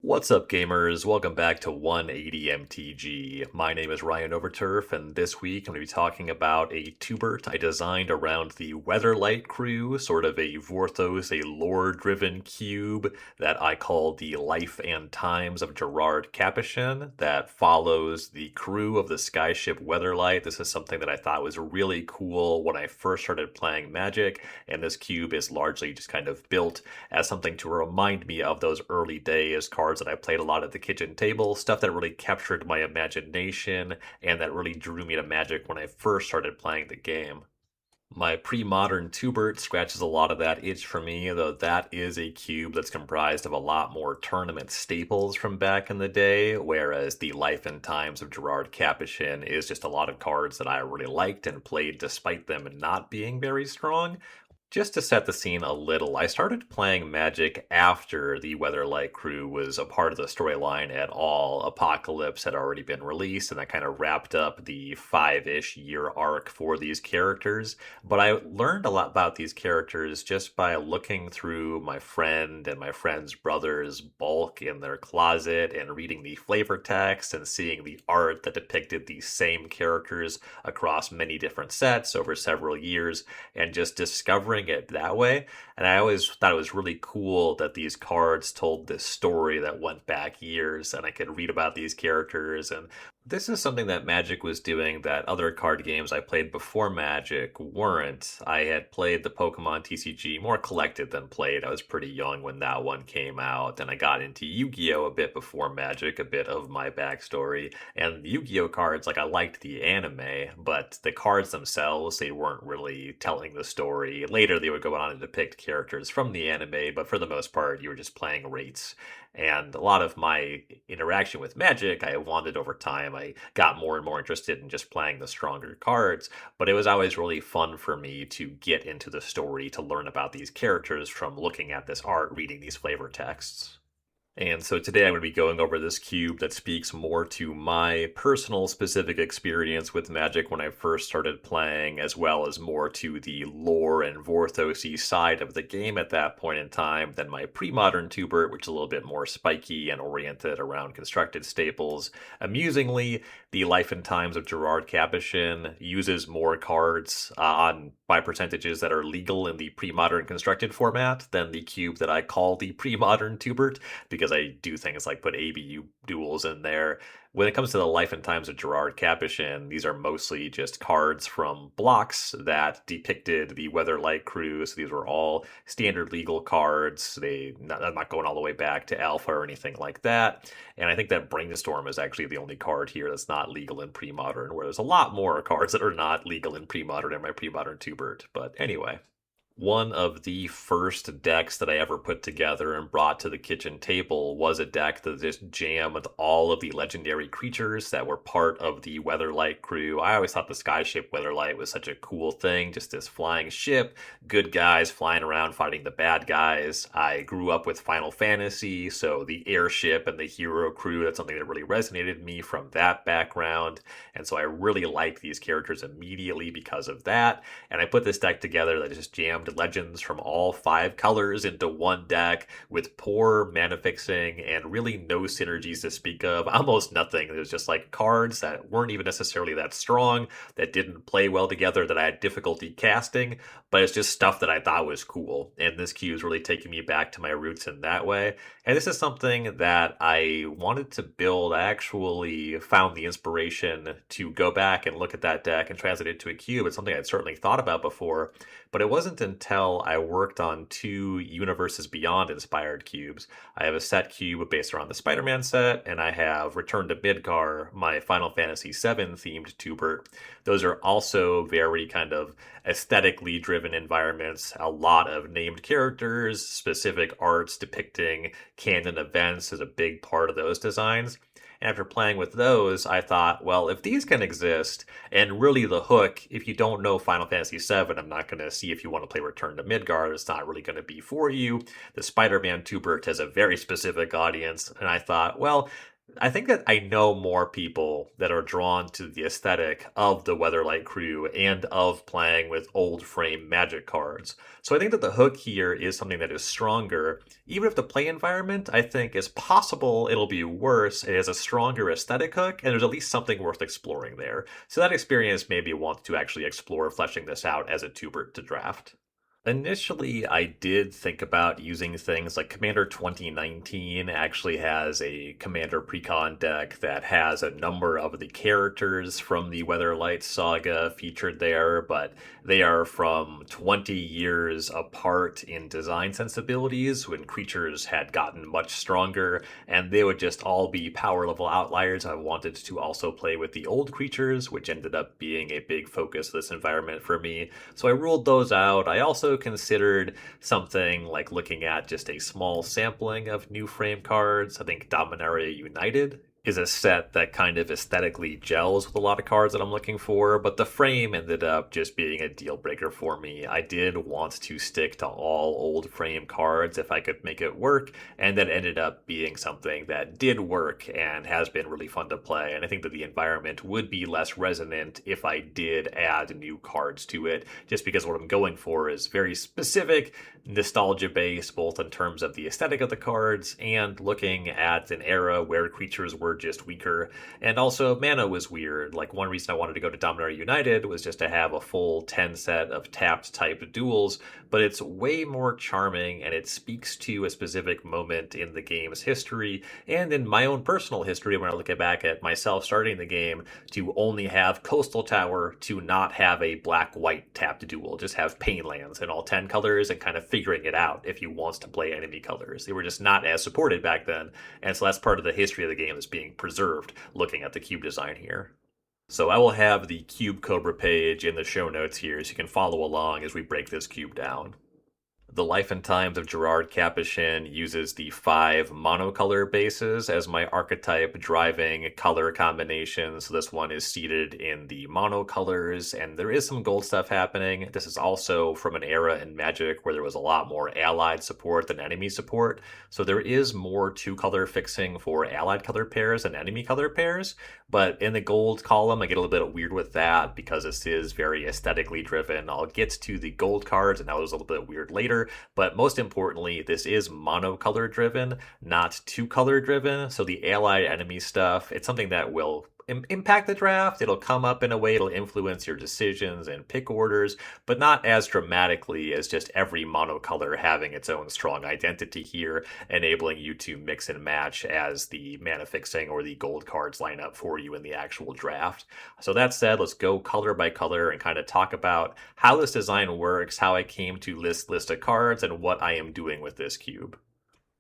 What's up, gamers? Welcome back to 180 MTG. My name is Ryan Overturf, and this week I'm going to be talking about a Twobert I designed around the Weatherlight crew, sort of a Vorthos, a lore-driven cube that I call the Life and Times of Gerrard Capashen, that follows the crew of the Skyship Weatherlight. This is something that I thought was really cool when I first started playing Magic, and this cube is largely just kind of built as something to remind me of those early days, cards that I played a lot at the kitchen table, stuff that really captured my imagination and that really drew me to Magic when I first started playing the game. My pre-modern Twobert scratches a lot of that itch for me, though that is a cube that's comprised of a lot more tournament staples from back in the day, whereas the Life and Times of Gerrard Capashen is just a lot of cards that I really liked and played despite them not being very strong. Just to set the scene a little, I started playing Magic after the Weatherlight crew was a part of the storyline at all. Apocalypse had already been released, and that kind of wrapped up the five-ish year arc for these characters. But I learned a lot about these characters just by looking through my friend and my friend's brother's bulk in their closet and reading the flavor text and seeing the art that depicted these same characters across many different sets over several years, and just discovering it that way. And I always thought it was really cool that these cards told this story that went back years, and I could read about these characters. And this is something that Magic was doing that other card games I played before Magic weren't. I had played the Pokemon TCG, more collected than played. I was pretty young when that one came out, and I got into Yu-Gi-Oh! A bit before Magic, a bit of my backstory. And the Yu-Gi-Oh! Cards, like, I liked the anime, but the cards themselves, they weren't really telling the story. Later, they would go on to depict characters from the anime, but for the most part, you were just playing rates. And a lot of my interaction with Magic, I wanted over time. I got more and more interested in just playing the stronger cards, but it was always really fun for me to get into the story, to learn about these characters from looking at this art, reading these flavor texts. And so today I'm going to be going over this cube that speaks more to my personal specific experience with Magic when I first started playing, as well as more to the lore and Vorthos-y side of the game at that point in time than my pre-modern Twobert, which is a little bit more spiky and oriented around constructed staples. Amusingly, the Life and Times of Gerrard Capashen uses more cards on by percentages that are legal in the pre-modern constructed format than the cube that I call the pre-modern Twobert, because I do things like put ABU duels in there. When it comes to the Life and Times of Gerrard Capashen, these are mostly just cards from blocks that depicted the Weatherlight crew. So these were all standard legal cards. I'm not going all the way back to Alpha or anything like that. And I think that Brainstorm is actually the only card here that's not legal in pre-modern, where there's a lot more cards that are not legal in pre-modern in my pre-modern Twobert. But anyway. One of the first decks that I ever put together and brought to the kitchen table was a deck that just jammed all of the legendary creatures that were part of the Weatherlight crew. I always thought the Skyship Weatherlight was such a cool thing, just this flying ship, good guys flying around fighting the bad guys. I grew up with Final Fantasy, so the airship and the hero crew, that's something that really resonated with me from that background. And so I really liked these characters immediately because of that. And I put this deck together that just jammed legends from all five colors into one deck with poor mana fixing and really no synergies to speak of, almost nothing. It was just like cards that weren't even necessarily that strong, that didn't play well together, that I had difficulty casting, but it's just stuff that I thought was cool. And this cube is really taking me back to my roots in that way. And this is something that I wanted to build. I actually found the inspiration to go back and look at that deck and translate it to a cube. It's something I'd certainly thought about before, but it wasn't until I worked on two Universes Beyond inspired cubes. I have a set cube based around the Spider-Man set, and I have Return to Midgar, my Final Fantasy VII themed Twobert. Those are also very kind of aesthetically driven environments, a lot of named characters, specific arts depicting canon events is a big part of those designs. And after playing with those, I thought, well, if these can exist, and really the hook, if you don't know Final Fantasy VII, I'm not going to see if you want to play Return to Midgard, it's not really going to be for you. The Spider-Man Twobert has a very specific audience, and I thought, well, I think that I know more people that are drawn to the aesthetic of the Weatherlight crew and of playing with old frame Magic cards. So I think that the hook here is something that is stronger. Even if the play environment, I think, is possible it'll be worse, it has a stronger aesthetic hook, and there's at least something worth exploring there. So that experience made me want to actually explore fleshing this out as a Twobert to draft. Initially, I did think about using things like Commander 2019 actually has a Commander Precon deck that has a number of the characters from the Weatherlight saga featured there, but they are from 20 years apart in design sensibilities when creatures had gotten much stronger, and they would just all be power level outliers. I wanted to also play with the old creatures, which ended up being a big focus of this environment for me. So I ruled those out. I also considered something like looking at just a small sampling of new frame cards. I think Dominaria United is a set that kind of aesthetically gels with a lot of cards that I'm looking for, but the frame ended up just being a deal breaker for me. I did want to stick to all old frame cards if I could make it work, and that ended up being something that did work and has been really fun to play. And I think that the environment would be less resonant if I did add new cards to it, just because what I'm going for is very specific, nostalgia based, both in terms of the aesthetic of the cards and looking at an era where creatures were just weaker. And also, mana was weird. Like, one reason I wanted to go to Dominaria United was just to have a full 10 set of tapped type duels, but it's way more charming and it speaks to a specific moment in the game's history and in my own personal history when I look back at myself starting the game to only have Coastal Tower, to not have a black-white tapped duel, just have Pain lands in all 10 colors and kind of figuring it out if you want to play enemy colors. They were just not as supported back then, and so that's part of the history of the game is being preserved looking at the cube design here. So I will have the Cube Cobra page in the show notes here so you can follow along as we break this cube down. The Life and Times of Gerrard Capashen uses the 5 monocolor bases as my archetype driving color combination. So this one is seated in the monocolors, and there is some gold stuff happening. This is also from an era in Magic where there was a lot more allied support than enemy support. So there is more 2-color fixing for allied color pairs and enemy color pairs. But in the gold column, I get a little bit weird with that because this is very aesthetically driven. I'll get to the gold cards, and that was a little bit weird later. But most importantly, this is monocolor driven, not 2-color driven. So the allied enemy stuff, it's something that will impact the draft. It'll come up in a way, it'll influence your decisions and pick orders, but not as dramatically as just every monocolor having its own strong identity here, enabling you to mix and match as the mana fixing or the gold cards line up for you in the actual draft. So that said, let's go color by color and kind of talk about how this design works, how I came to this list of cards, and what I am doing with this cube.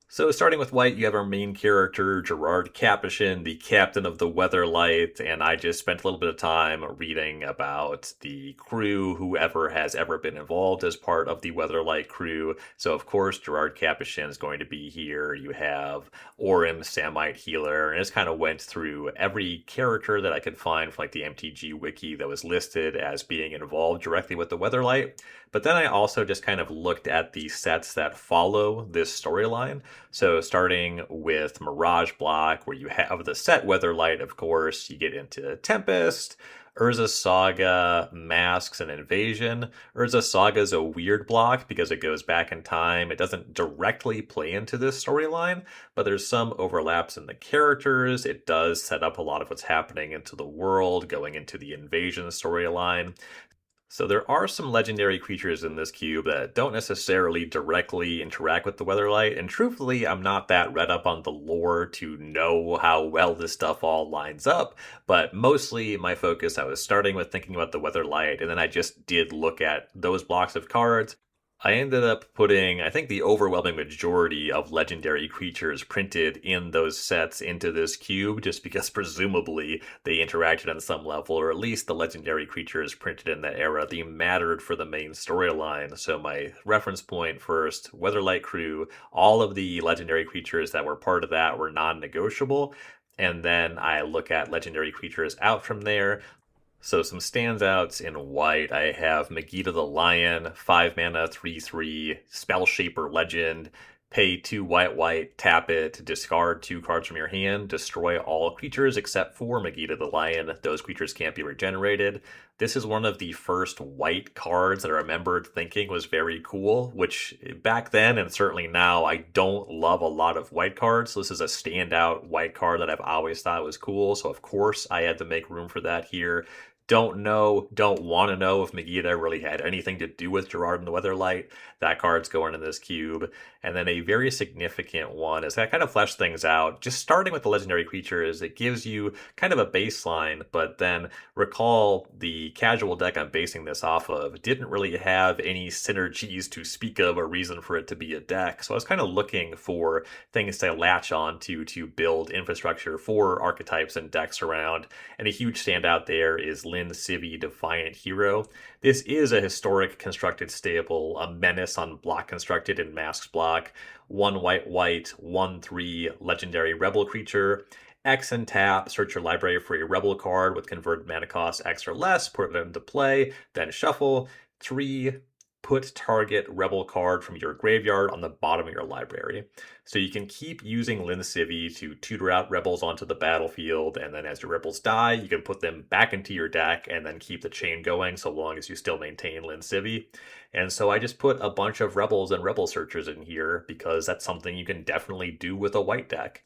So starting with white, you have our main character, Gerrard Capashen, the captain of the Weatherlight, and I just spent a little bit of time reading about the crew, whoever has ever been involved as part of the Weatherlight crew. So of course, Gerrard Capashen is going to be here. You have Orim, Samite Healer, and I just kind of went through every character that I could find from like the MTG wiki that was listed as being involved directly with the Weatherlight. But then I also just kind of looked at the sets that follow this storyline. So starting with Mirage Block, where you have the set Weatherlight, of course, you get into Tempest, Urza Saga, Masks, and Invasion. Urza Saga is a weird block because it goes back in time. It doesn't directly play into this storyline, but there's some overlaps in the characters. It does set up a lot of what's happening into the world, going into the Invasion storyline. So there are some legendary creatures in this cube that don't necessarily directly interact with the Weatherlight, and truthfully, I'm not that read up on the lore to know how well this stuff all lines up, but mostly my focus, I was starting with thinking about the Weatherlight, and then I just did look at those blocks of cards. I ended up putting, I think, the overwhelming majority of legendary creatures printed in those sets into this cube, just because presumably they interacted on some level, or at least the legendary creatures printed in that era, they mattered for the main storyline. So my reference point first, Weatherlight crew, all of the legendary creatures that were part of that were non-negotiable. And then I look at legendary creatures out from there. So some standouts in white, I have Megiddo the Lion, 5 mana, 3/3, Spell Shaper Legend. Pay 2 white, tap it, discard 2 cards from your hand, destroy all creatures except for Megiddo the Lion. Those creatures can't be regenerated. This is one of the first white cards that I remembered thinking was very cool, which back then and certainly now, I don't love a lot of white cards. So this is a standout white card that I've always thought was cool. So of course I had to make room for that here. Don't want to know if Megiddo really had anything to do with Gerrard and the Weatherlight. That card's going in this cube. And then a very significant one is that kind of flesh things out. Just starting with the legendary creatures, it gives you kind of a baseline, but then recall the casual deck I'm basing this off of didn't really have any synergies to speak of, a reason for it to be a deck. So I was kind of looking for things to latch on to build infrastructure for archetypes and decks around. And a huge standout there is Lin Civi Defiant Hero. This is a historic constructed stable, a menace on block constructed in Masks block. 1 white, 1/3 legendary rebel creature. X and tap, search your library for a rebel card with converted mana cost X or less, put it into play, then shuffle. 3, put target rebel card from your graveyard on the bottom of your library. So you can keep using Lin Civi to tutor out rebels onto the battlefield, and then as your rebels die, you can put them back into your deck and then keep the chain going so long as you still maintain Lin Civi. And so I just put a bunch of rebels and rebel searchers in here because that's something you can definitely do with a white deck.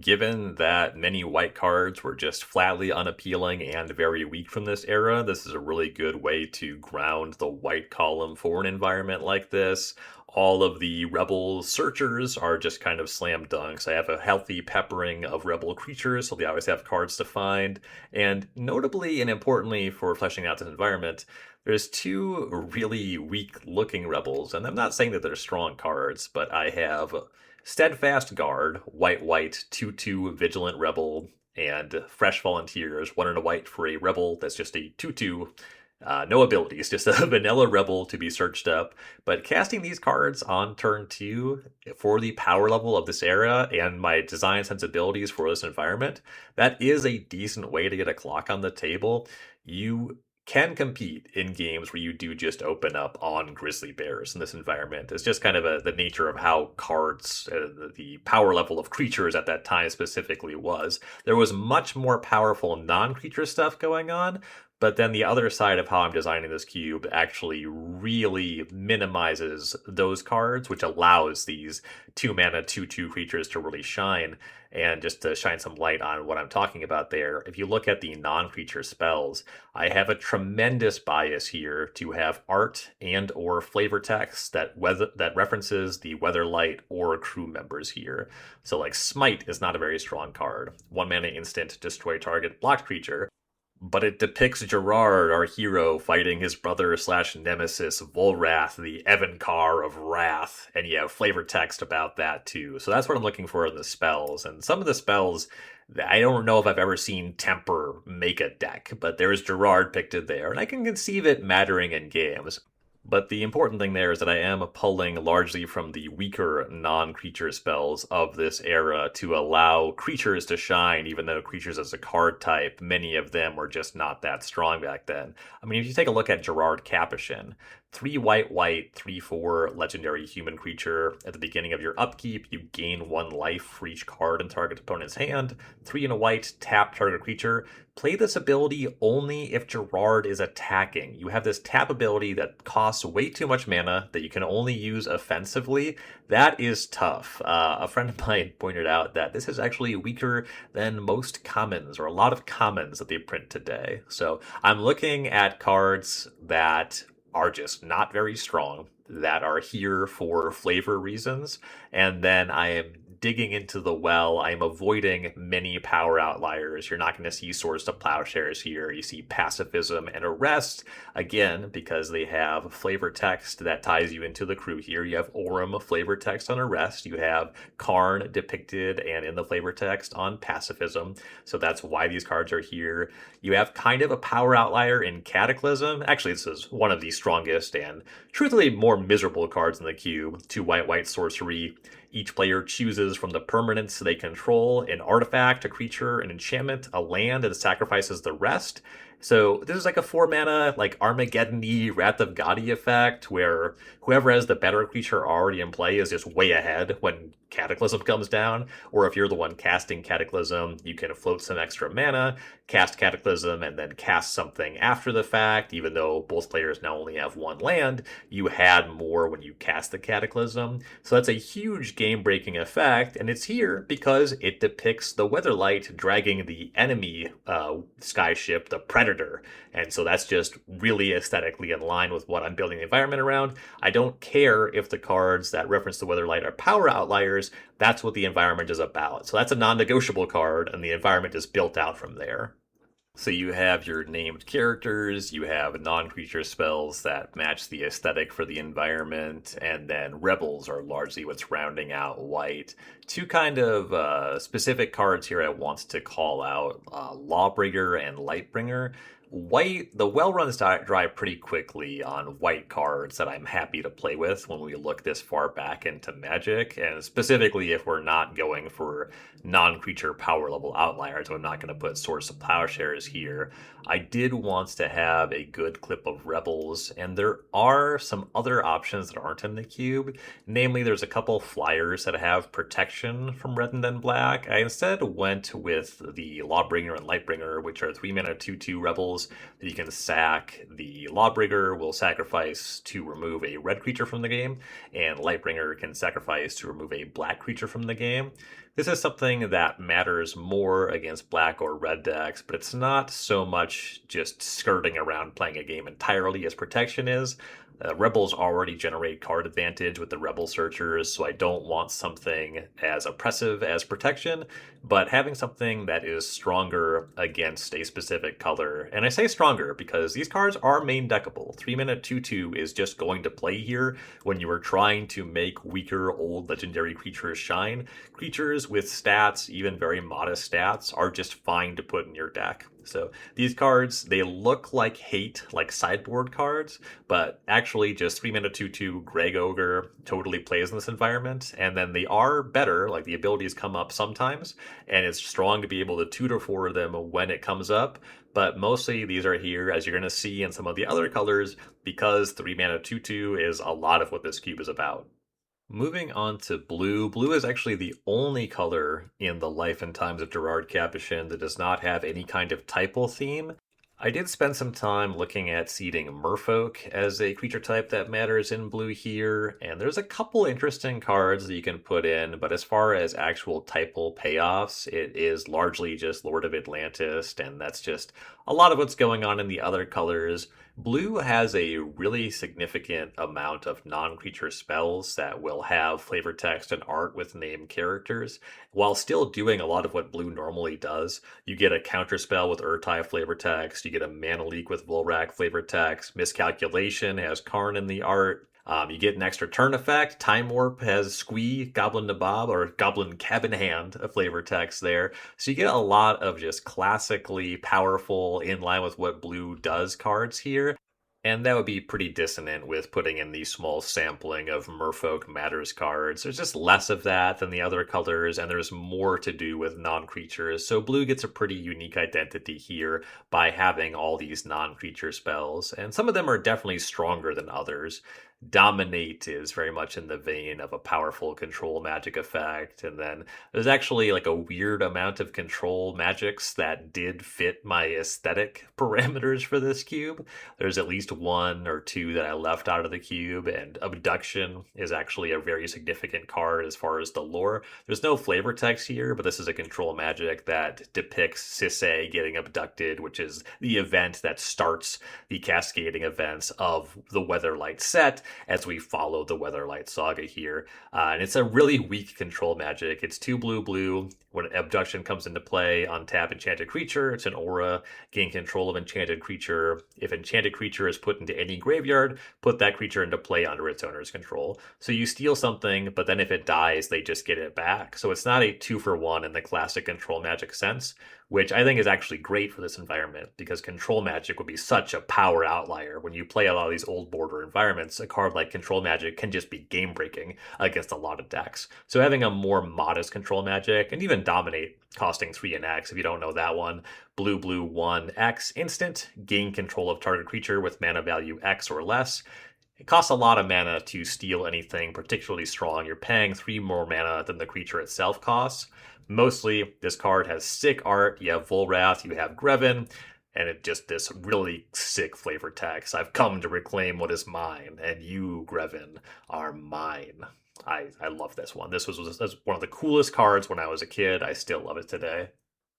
Given that many white cards were just flatly unappealing and very weak from this era, this is a really good way to ground the white column for an environment like this. All of the rebel searchers are just kind of slam dunks. I have a healthy peppering of rebel creatures, so they always have cards to find. And notably and importantly for fleshing out this environment, there's 2 really weak looking rebels, and I'm not saying that they're strong cards, but I have Steadfast Guard, white, 2/2 Vigilant Rebel, and Fresh Volunteers, 1 and a white for a rebel that's just a 2/2. No abilities, just a vanilla rebel to be searched up. But casting these cards on turn 2 for the power level of this era and my design sensibilities for this environment, that is a decent way to get a clock on the table. You can compete in games where you do just open up on grizzly bears in this environment. It's just kind of the nature of how cards, the power level of creatures at that time specifically was. There was much more powerful non-creature stuff going on, but then the other side of how I'm designing this cube actually really minimizes those cards, which allows these 2 mana 2/2 creatures to really shine. And just to shine some light on what I'm talking about there, if you look at the non-creature spells, I have a tremendous bias here to have art and or flavor text that references the Weatherlight or crew members here. So like Smite is not a very strong card. 1 mana instant, destroy target blocked creature. But it depicts Gerrard, our hero, fighting his brother/nemesis Volrath, the Evankar of Wrath, and you have flavor text about that too. So that's what I'm looking for in the spells. And some of the spells, I don't know if I've ever seen Temper make a deck, but there's Gerrard pictured there, and I can conceive it mattering in games. But the important thing there is that I am pulling largely from the weaker non-creature spells of this era to allow creatures to shine, even though creatures as a card type, many of them were just not that strong back then. I mean, if you take a look at Gerrard Capashen, 3 white, 3/4 legendary human creature. At the beginning of your upkeep, you gain 1 life for each card in target opponent's hand. 3 and a white, tap target creature. Play this ability only if Gerrard is attacking. You have this tap ability that costs way too much mana that you can only use offensively. That is tough. A friend of mine pointed out that this is actually weaker than most commons, or a lot of commons that they print today. So I'm looking at cards that are just not very strong, that are here for flavor reasons, and then I am digging into the well. I'm avoiding many power outliers. You're not going to see Swords to Plowshares here. You see Pacifism and Arrest, again, because they have flavor text that ties you into the crew here. You have Aurum flavor text on Arrest. You have Karn depicted and in the flavor text on Pacifism. So that's why these cards are here. You have kind of a power outlier in Cataclysm. Actually, this is one of the strongest and truthfully more miserable cards in the cube. 2 white sorcery. Each player chooses from the permanents they control an artifact, a creature, an enchantment, a land, and sacrifices the rest. So this is like a 4 mana, like Armageddon-y Wrath of God effect, where whoever has the better creature already in play is just way ahead when Cataclysm comes down. Or if you're the one casting Cataclysm, you can float some extra mana, cast Cataclysm, and then cast something after the fact. Even though both players now only have one land, you had more when you cast the Cataclysm. So that's a huge game-breaking effect, and it's here because it depicts the Weatherlight dragging the enemy skyship, the Predator. And so that's just really aesthetically in line with what I'm building the environment around. I don't care if the cards that reference the Weatherlight are power outliers. That's what the environment is about. So that's a non-negotiable card, and the environment is built out from there. So you have your named characters, you have non-creature spells that match the aesthetic for the environment, and then rebels are largely what's rounding out white. Two kind of specific cards here I want to call out, Lawbringer and Lightbringer. White, the well runs dry pretty quickly on white cards that I'm happy to play with when we look this far back into Magic, and specifically if we're not going for non-creature power level outliers. I'm not going to put Source of Plowshares here. I did want to have a good clip of Rebels, and there are some other options that aren't in the cube. Namely, there's a couple flyers that have protection from red and then black. I instead went with the Lawbringer and Lightbringer, which are 3-mana 2/2 Rebels that you can sack. The Lawbringer will sacrifice to remove a red creature from the game, and Lightbringer can sacrifice to remove a black creature from the game. This is something that matters more against black or red decks, but it's not so much just skirting around playing a game entirely as protection is. Rebels already generate card advantage with the Rebel Searchers, so I don't want something as oppressive as protection, but having something that is stronger against a specific color. And I say stronger because these cards are main deckable. 3-mana 2/2 is just going to play here when you are trying to make weaker old legendary creatures shine. Creatures with stats, even very modest stats, are just fine to put in your deck. So these cards, they look like hate, like sideboard cards, but actually just 3-mana 2/2 Greg Ogre totally plays in this environment. And then they are better, like the abilities come up sometimes, and it's strong to be able to tutor for them when it comes up. But mostly these are here, as you're going to see in some of the other colors, because 3-mana 2/2 is a lot of what this cube is about. Moving on to blue. Blue is actually the only color in the Life and Times of Gerrard Capashen that does not have any kind of typal theme. I did spend some time looking at seeding Merfolk as a creature type that matters in blue here, and there's a couple interesting cards that you can put in, but as far as actual typal payoffs, it is largely just Lord of Atlantis, and that's just a lot of what's going on in the other colors. Blue has a really significant amount of non-creature spells that will have flavor text and art with named characters, while still doing a lot of what blue normally does. You get a counterspell with Urtai flavor text, you get a mana leak with Volrak flavor text, Miscalculation has Karn in the art. You get an extra turn effect. Time Warp has Squee, Goblin Nabob, or Goblin Cabin Hand, a flavor text there. So you get a lot of just classically powerful, in line with what blue does cards here. And that would be pretty dissonant with putting in the small sampling of Merfolk Matters cards. There's just less of that than the other colors, and there's more to do with non-creatures. So blue gets a pretty unique identity here by having all these non-creature spells. And some of them are definitely stronger than others. Dominate is very much in the vein of a powerful control magic effect, and then there's actually like a weird amount of control magics that did fit my aesthetic parameters for this cube. There's at least one or two that I left out of the cube, and Abduction is actually a very significant card as far as the lore. There's no flavor text here, but this is a control magic that depicts Sisay getting abducted, which is the event that starts the cascading events of the Weatherlight set, as we follow the Weatherlight saga here. And it's a really weak control magic. It's 2 blue. When Abduction comes into play, untap Enchanted Creature. It's an aura. Gain control of Enchanted Creature. If Enchanted Creature is put into any graveyard, put that creature into play under its owner's control. So you steal something, but then if it dies, they just get it back. So it's not a 2-for-1 in the classic control magic sense, which I think is actually great for this environment, because control magic would be such a power outlier. When you play a lot of these old border environments, a card like Control Magic can just be game breaking against a lot of decks. So having a more modest Control Magic, and even Dominate costing 3 and X if you don't know that one. Blue 1 X instant, gain control of target creature with mana value X or less. It costs a lot of mana to steal anything particularly strong. You're paying 3 more mana than the creature itself costs. Mostly, this card has sick art. You have Volrath, you have Greven, and it just this really sick flavor text. I've come to reclaim what is mine, and you, Greven, are mine. I love this one. This was one of the coolest cards when I was a kid. I still love it today.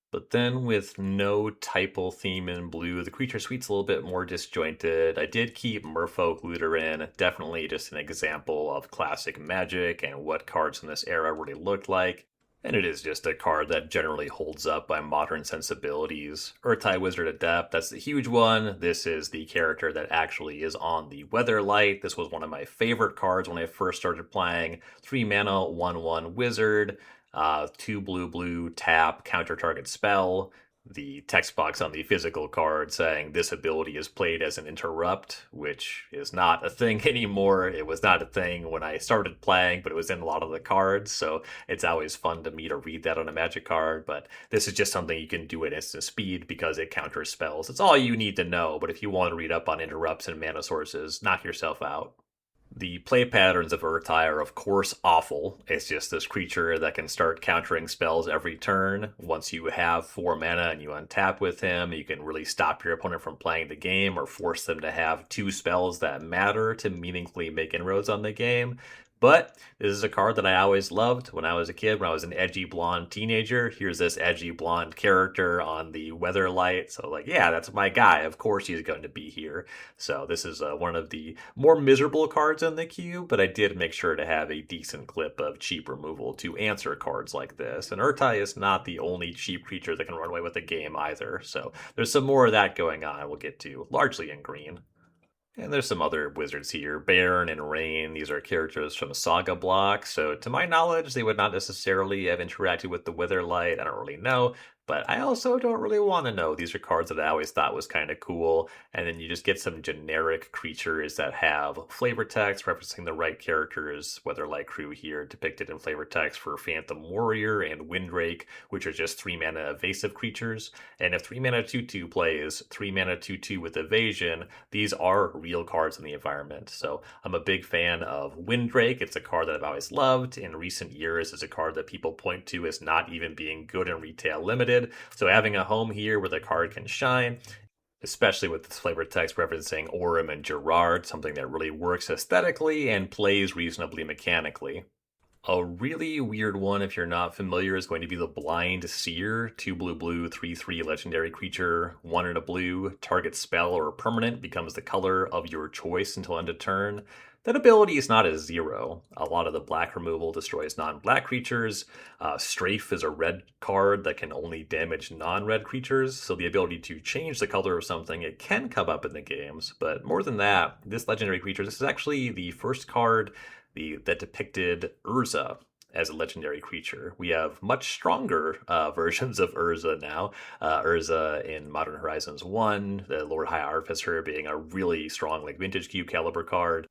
But then with no typal theme in blue, the creature suite's a little bit more disjointed. I did keep Merfolk Looter in, definitely just an example of classic Magic and what cards in this era really looked like. And it is just a card that generally holds up by modern sensibilities. Urtai Wizard Adept, that's the huge one. This is the character that actually is on the Weatherlight. This was one of my favorite cards when I first started playing. 3 mana, 1/1 Wizard. 2 blue, tap, counter target spell. The text box on the physical card saying this ability is played as an interrupt, which is not a thing anymore. It was not a thing when I started playing, but it was in a lot of the cards, so it's always fun to me to read that on a Magic card. But this is just something you can do at instant speed because it counters spells. It's all you need to know, but if you want to read up on interrupts and mana sources, knock yourself out. The play patterns of Urtai are, of course, awful. It's just this creature that can start countering spells every turn. Once you have 4 mana and you untap with him, you can really stop your opponent from playing the game or force them to have 2 spells that matter to meaningfully make inroads on the game. But this is a card that I always loved when I was a kid, when I was an edgy blonde teenager. Here's this edgy blonde character on the Weatherlight. So, like, yeah, that's my guy. Of course he's going to be here. So this is one of the more miserable cards in the queue, but I did make sure to have a decent clip of cheap removal to answer cards like this. And Urtai is not the only cheap creature that can run away with the game either. So there's some more of that going on we'll get to, largely in green. And there's some other wizards here. Baron and Rain, these are characters from Saga Block, so to my knowledge, they would not necessarily have interacted with the Weatherlight. I don't really know, but I also don't really want to know. These are cards that I always thought was kind of cool, and then you just get some generic creatures that have flavor text referencing the right characters. Weatherlight crew here depicted in flavor text for Phantom Warrior and Windrake, which are just 3 mana evasive creatures. And if 3 mana 2/2 plays 3 mana 2/2 with evasion, these are real cards in the environment. So I'm a big fan of Windrake. It's a card that I've always loved. In recent years, it's a card that people point to as not even being good in retail limited. So having a home here where the card can shine, especially with this flavor text referencing Aurum and Gerrard, something that really works aesthetically and plays reasonably mechanically. A really weird one, if you're not familiar, is going to be the Blind Seer. 2 blue, 3/3 legendary creature, 1 and a blue. Target spell or permanent becomes the color of your choice until end of turn. That ability is not a 0. A lot of the black removal destroys non-black creatures. Strafe is a red card that can only damage non-red creatures, so the ability to change the color of something, it can come up in the games. But more than that, this legendary creature, this is actually the first card that depicted Urza as a legendary creature. We have much stronger versions of Urza now. Urza in Modern Horizons 1, the Lord High Artificer being a really strong like Vintage Cube caliber card.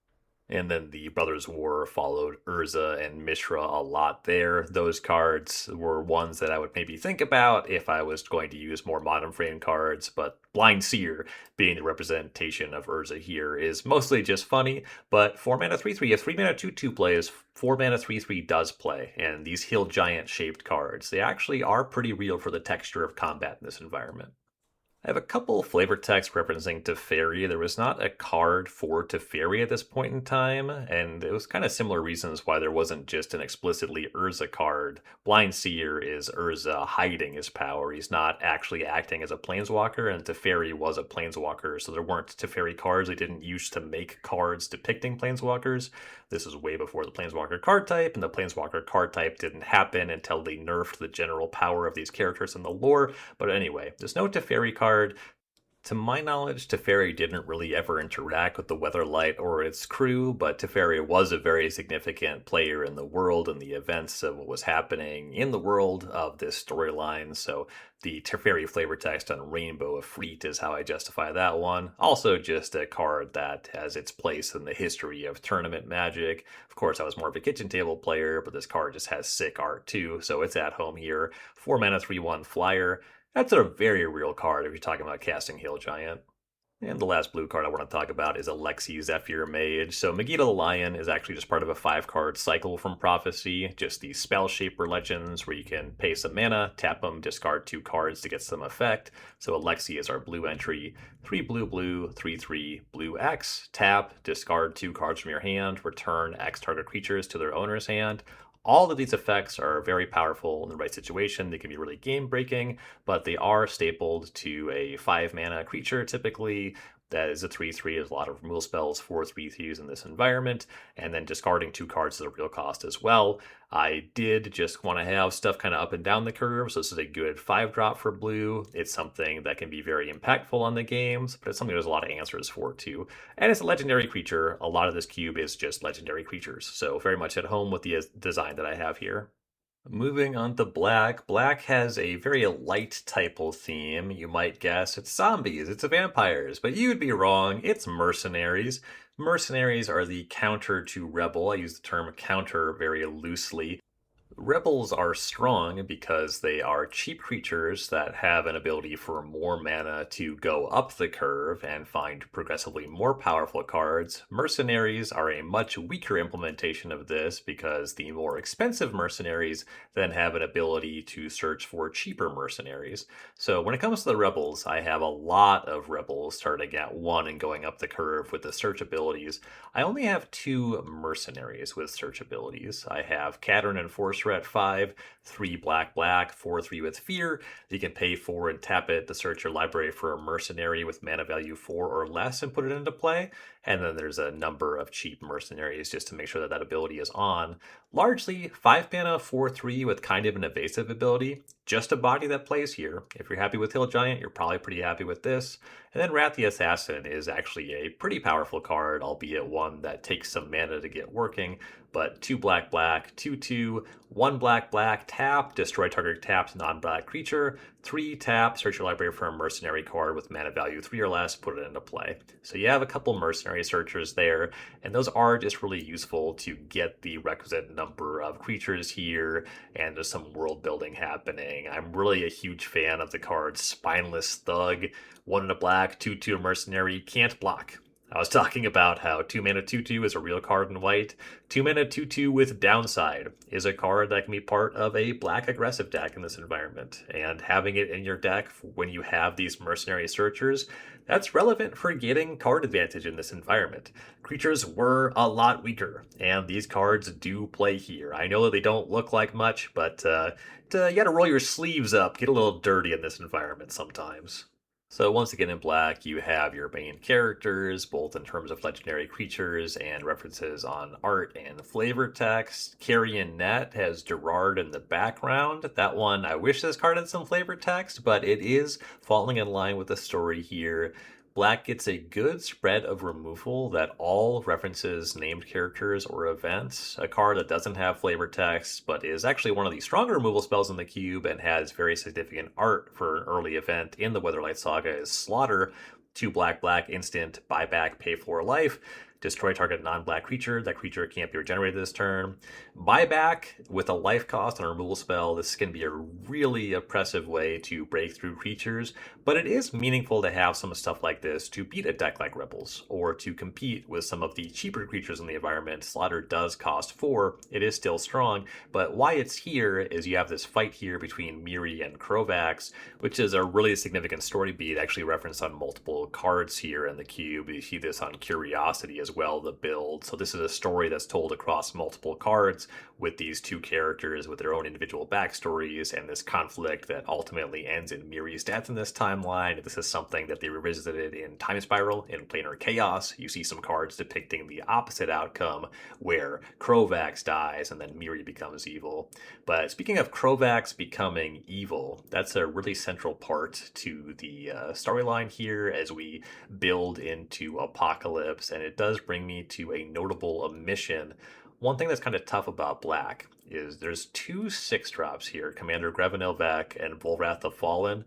And then the Brothers' War followed Urza and Mishra a lot there. Those cards were ones that I would maybe think about if I was going to use more modern frame cards, but Blind Seer being the representation of Urza here is mostly just funny, but 4 mana 3/3, if 3 mana 2/2 plays, 4 mana 3/3 does play, and these Hill Giant shaped cards, they actually are pretty real for the texture of combat in this environment. I have a couple flavor texts referencing Teferi. There was not a card for Teferi at this point in time, and it was kind of similar reasons why there wasn't just an explicitly Urza card. Blind Seer is Urza hiding his power. He's not actually acting as a Planeswalker, and Teferi was a Planeswalker, so there weren't Teferi cards. They didn't use to make cards depicting Planeswalkers. This is way before the Planeswalker card type, and the Planeswalker card type didn't happen until they nerfed the general power of these characters in the lore. But anyway, there's no Teferi card. To my knowledge, Teferi didn't really ever interact with the Weatherlight or its crew, but Teferi was a very significant player in the world and the events of what was happening in the world of this storyline. So the Teferi flavor text on Rainbow of Freet is how I justify that one. Also, just a card that has its place in the history of tournament Magic. Of course, I was more of a kitchen table player, but this card just has sick art too, so it's at home here. 4 mana, 3/1 flyer. That's a very real card if you're talking about casting Hail Giant. And the last blue card I want to talk about is Alexi Zephyr Mage. So Megiddo the Lion is actually just part of a 5-card cycle from Prophecy, just the Spell Shaper Legends where you can pay some mana, tap them, discard 2 cards to get some effect. So Alexi is our blue entry. 3 blue blue, 3/3 blue X, tap, discard 2 cards from your hand, return X target creatures to their owner's hand. All of these effects are very powerful in the right situation. They can be really game breaking, but they are stapled to a 5 mana creature typically. That is a 3/3. There's a lot of removal spells for 3/3s in this environment, and then discarding 2 cards is a real cost as well. I did just want to have stuff kind of up and down the curve, so this is a good 5-drop for blue. It's something that can be very impactful on the games, but it's something there's a lot of answers for too. And it's a legendary creature. A lot of this cube is just legendary creatures, so very much at home with the design that I have here. Moving on to black. Black has a very light typal theme. You might guess it's zombies, it's vampires, but you'd be wrong. It's mercenaries. Mercenaries are the counter to rebel. I use the term counter very loosely. Rebels are strong because they are cheap creatures that have an ability for more mana to go up the curve and find progressively more powerful cards. Mercenaries are a much weaker implementation of this because the more expensive mercenaries then have an ability to search for cheaper mercenaries. So when it comes to the rebels, I have a lot of rebels starting at 1 and going up the curve with the search abilities. I only have 2 mercenaries with search abilities. I have Cattern and Force at 5, 3 black black, 4/3 with fear. You can pay 4 and tap it to search your library for a mercenary with mana value 4 or less and put it into play. And then there's a number of cheap mercenaries just to make sure that that ability is on. Largely 5 mana, 4/3 with kind of an evasive ability. Just a body that plays here. If you're happy with Hill Giant, you're probably pretty happy with this. And then Wrath the Assassin is actually a pretty powerful card, albeit one that takes some mana to get working. But 2 black black, 2/2, 1 black black, tap, destroy target tapped non-black creature, 3 tap, search your library for a mercenary card with mana value 3 or less, put it into play. So you have a couple mercenary searchers there, and those are just really useful to get the requisite number of creatures here, and there's some world building happening. I'm really a huge fan of the card Spineless Thug. 1 in a black, 2/2 mercenary, can't block. I was talking about how 2 mana 2/2 is a real card in white. 2 mana 2/2 with downside is a card that can be part of a black aggressive deck in this environment. And having it in your deck when you have these mercenary searchers, that's relevant for getting card advantage in this environment. Creatures were a lot weaker, and these cards do play here. I know that they don't look like much, but you gotta roll your sleeves up, get a little dirty in this environment sometimes. So once again in black, you have your main characters, both in terms of legendary creatures and references on art and flavor text. Carrion Net has Gerrard in the background. That one, I wish this card had some flavor text, but it is falling in line with the story here. Black gets a good spread of removal that all references named characters or events. A card that doesn't have flavor text, but is actually one of the stronger removal spells in the cube and has very significant art for an early event in the Weatherlight Saga is Slaughter. 2 black black instant, buyback, pay 4 life. Destroy target non-black creature. That creature can't be regenerated this turn. Buyback with a life cost on a removal spell. This can be a really oppressive way to break through creatures, but it is meaningful to have some stuff like this to beat a deck like Rebels, or to compete with some of the cheaper creatures in the environment. Slaughter does cost 4. It is still strong, but why it's here is you have this fight here between Miri and Krovax, which is a really significant story beat, actually referenced on multiple cards here in the cube. You see this on Curiosity as as well to build. So this is a story that's told across multiple cards with these two characters with their own individual backstories and this conflict that ultimately ends in Miri's death in this timeline. This is something that they revisited in Time Spiral in Planar Chaos. You see some cards depicting the opposite outcome where Krovax dies and then Miri becomes evil. But speaking of Krovax becoming evil, that's a really central part to the storyline here as we build into Apocalypse, and it does bring me to a notable omission. One thing that's kind of tough about Black is there's two 6-drops here, Commander Greven Elvek and Volrath the Fallen.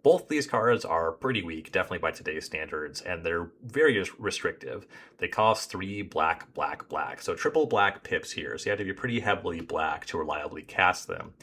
Both these cards are pretty weak, definitely by today's standards, and they're very restrictive. They cost 3 black, black, black. So triple black pips here, so you have to be pretty heavily black to reliably cast them.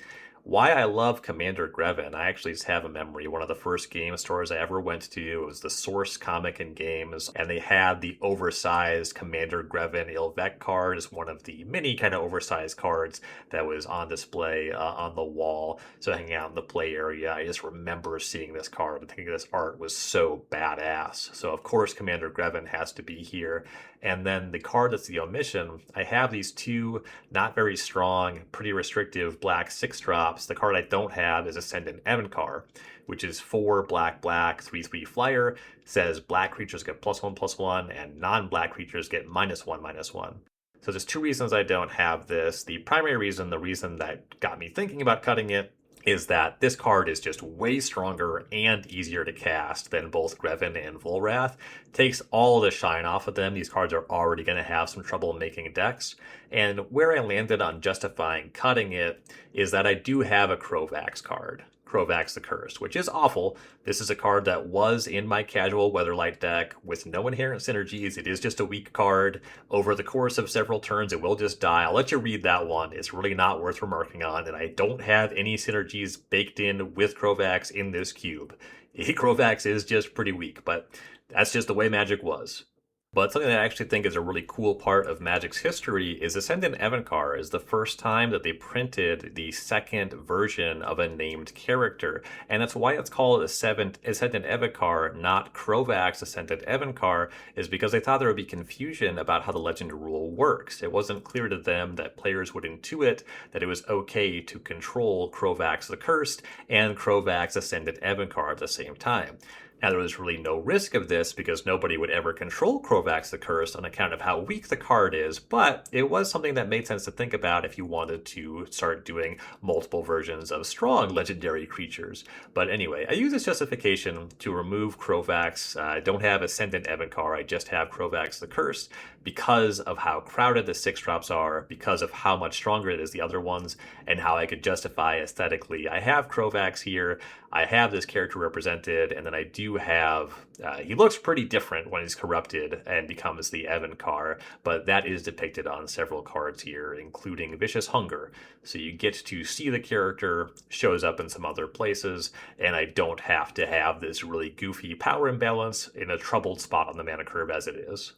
Why I love Commander Greven, I actually just have a memory. One of the first game stores I ever went to, it was the Source Comic and Games, and they had the oversized Commander Greven Ilvek card as one of the many kind of oversized cards that was on display on the wall. So hanging out in the play area, I just remember seeing this card and thinking this art was so badass. So of course Commander Greven has to be here. And then the card that's the omission, I have these two not very strong, pretty restrictive black 6-drops. The card I don't have is Ascendant Evencar, which is 4 black, black, 3/3 flyer. Says black creatures get +1/+1, and non-black creatures get -1/-1. So there's two reasons I don't have this. The primary reason, the reason that got me thinking about cutting it, is that this card is just way stronger and easier to cast than both Greven and Volrath. Takes all the shine off of them. These cards are already going to have some trouble making decks. And where I landed on justifying cutting it is that I do have a Krovax card. Krovax the Cursed, which is awful. This is a card that was in my casual Weatherlight deck with no inherent synergies. It is just a weak card. Over the course of several turns, it will just die. I'll let you read that one. It's really not worth remarking on, and I don't have any synergies baked in with Krovax in this cube. Krovax is just pretty weak, but that's just the way Magic was. But something that I actually think is a really cool part of Magic's history is Ascendant Evencar is the first time that they printed the second version of a named character. And that's why it's called Ascendant Evencar, not Krovax Ascendant Evencar, is because they thought there would be confusion about how the legend rule works. It wasn't clear to them that players would intuit that it was okay to control Krovax the Cursed and Krovax Ascendant Evencar at the same time. Now, there was really no risk of this because nobody would ever control Krovax the Cursed on account of how weak the card is, but it was something that made sense to think about if you wanted to start doing multiple versions of strong legendary creatures. But anyway, I use this justification to remove Krovax. I don't have Ascendant Evencar, I just have Krovax the Cursed because of how crowded the 6-drops are, because of how much stronger it is the other ones, and how I could justify aesthetically. I have Krovax here, I have this character represented, and then I do have, he looks pretty different when he's corrupted and becomes the Evencar, but that is depicted on several cards here, including Vicious Hunger. So you get to see the character, shows up in some other places, and I don't have to have this really goofy power imbalance in a troubled spot on the mana curve as it is.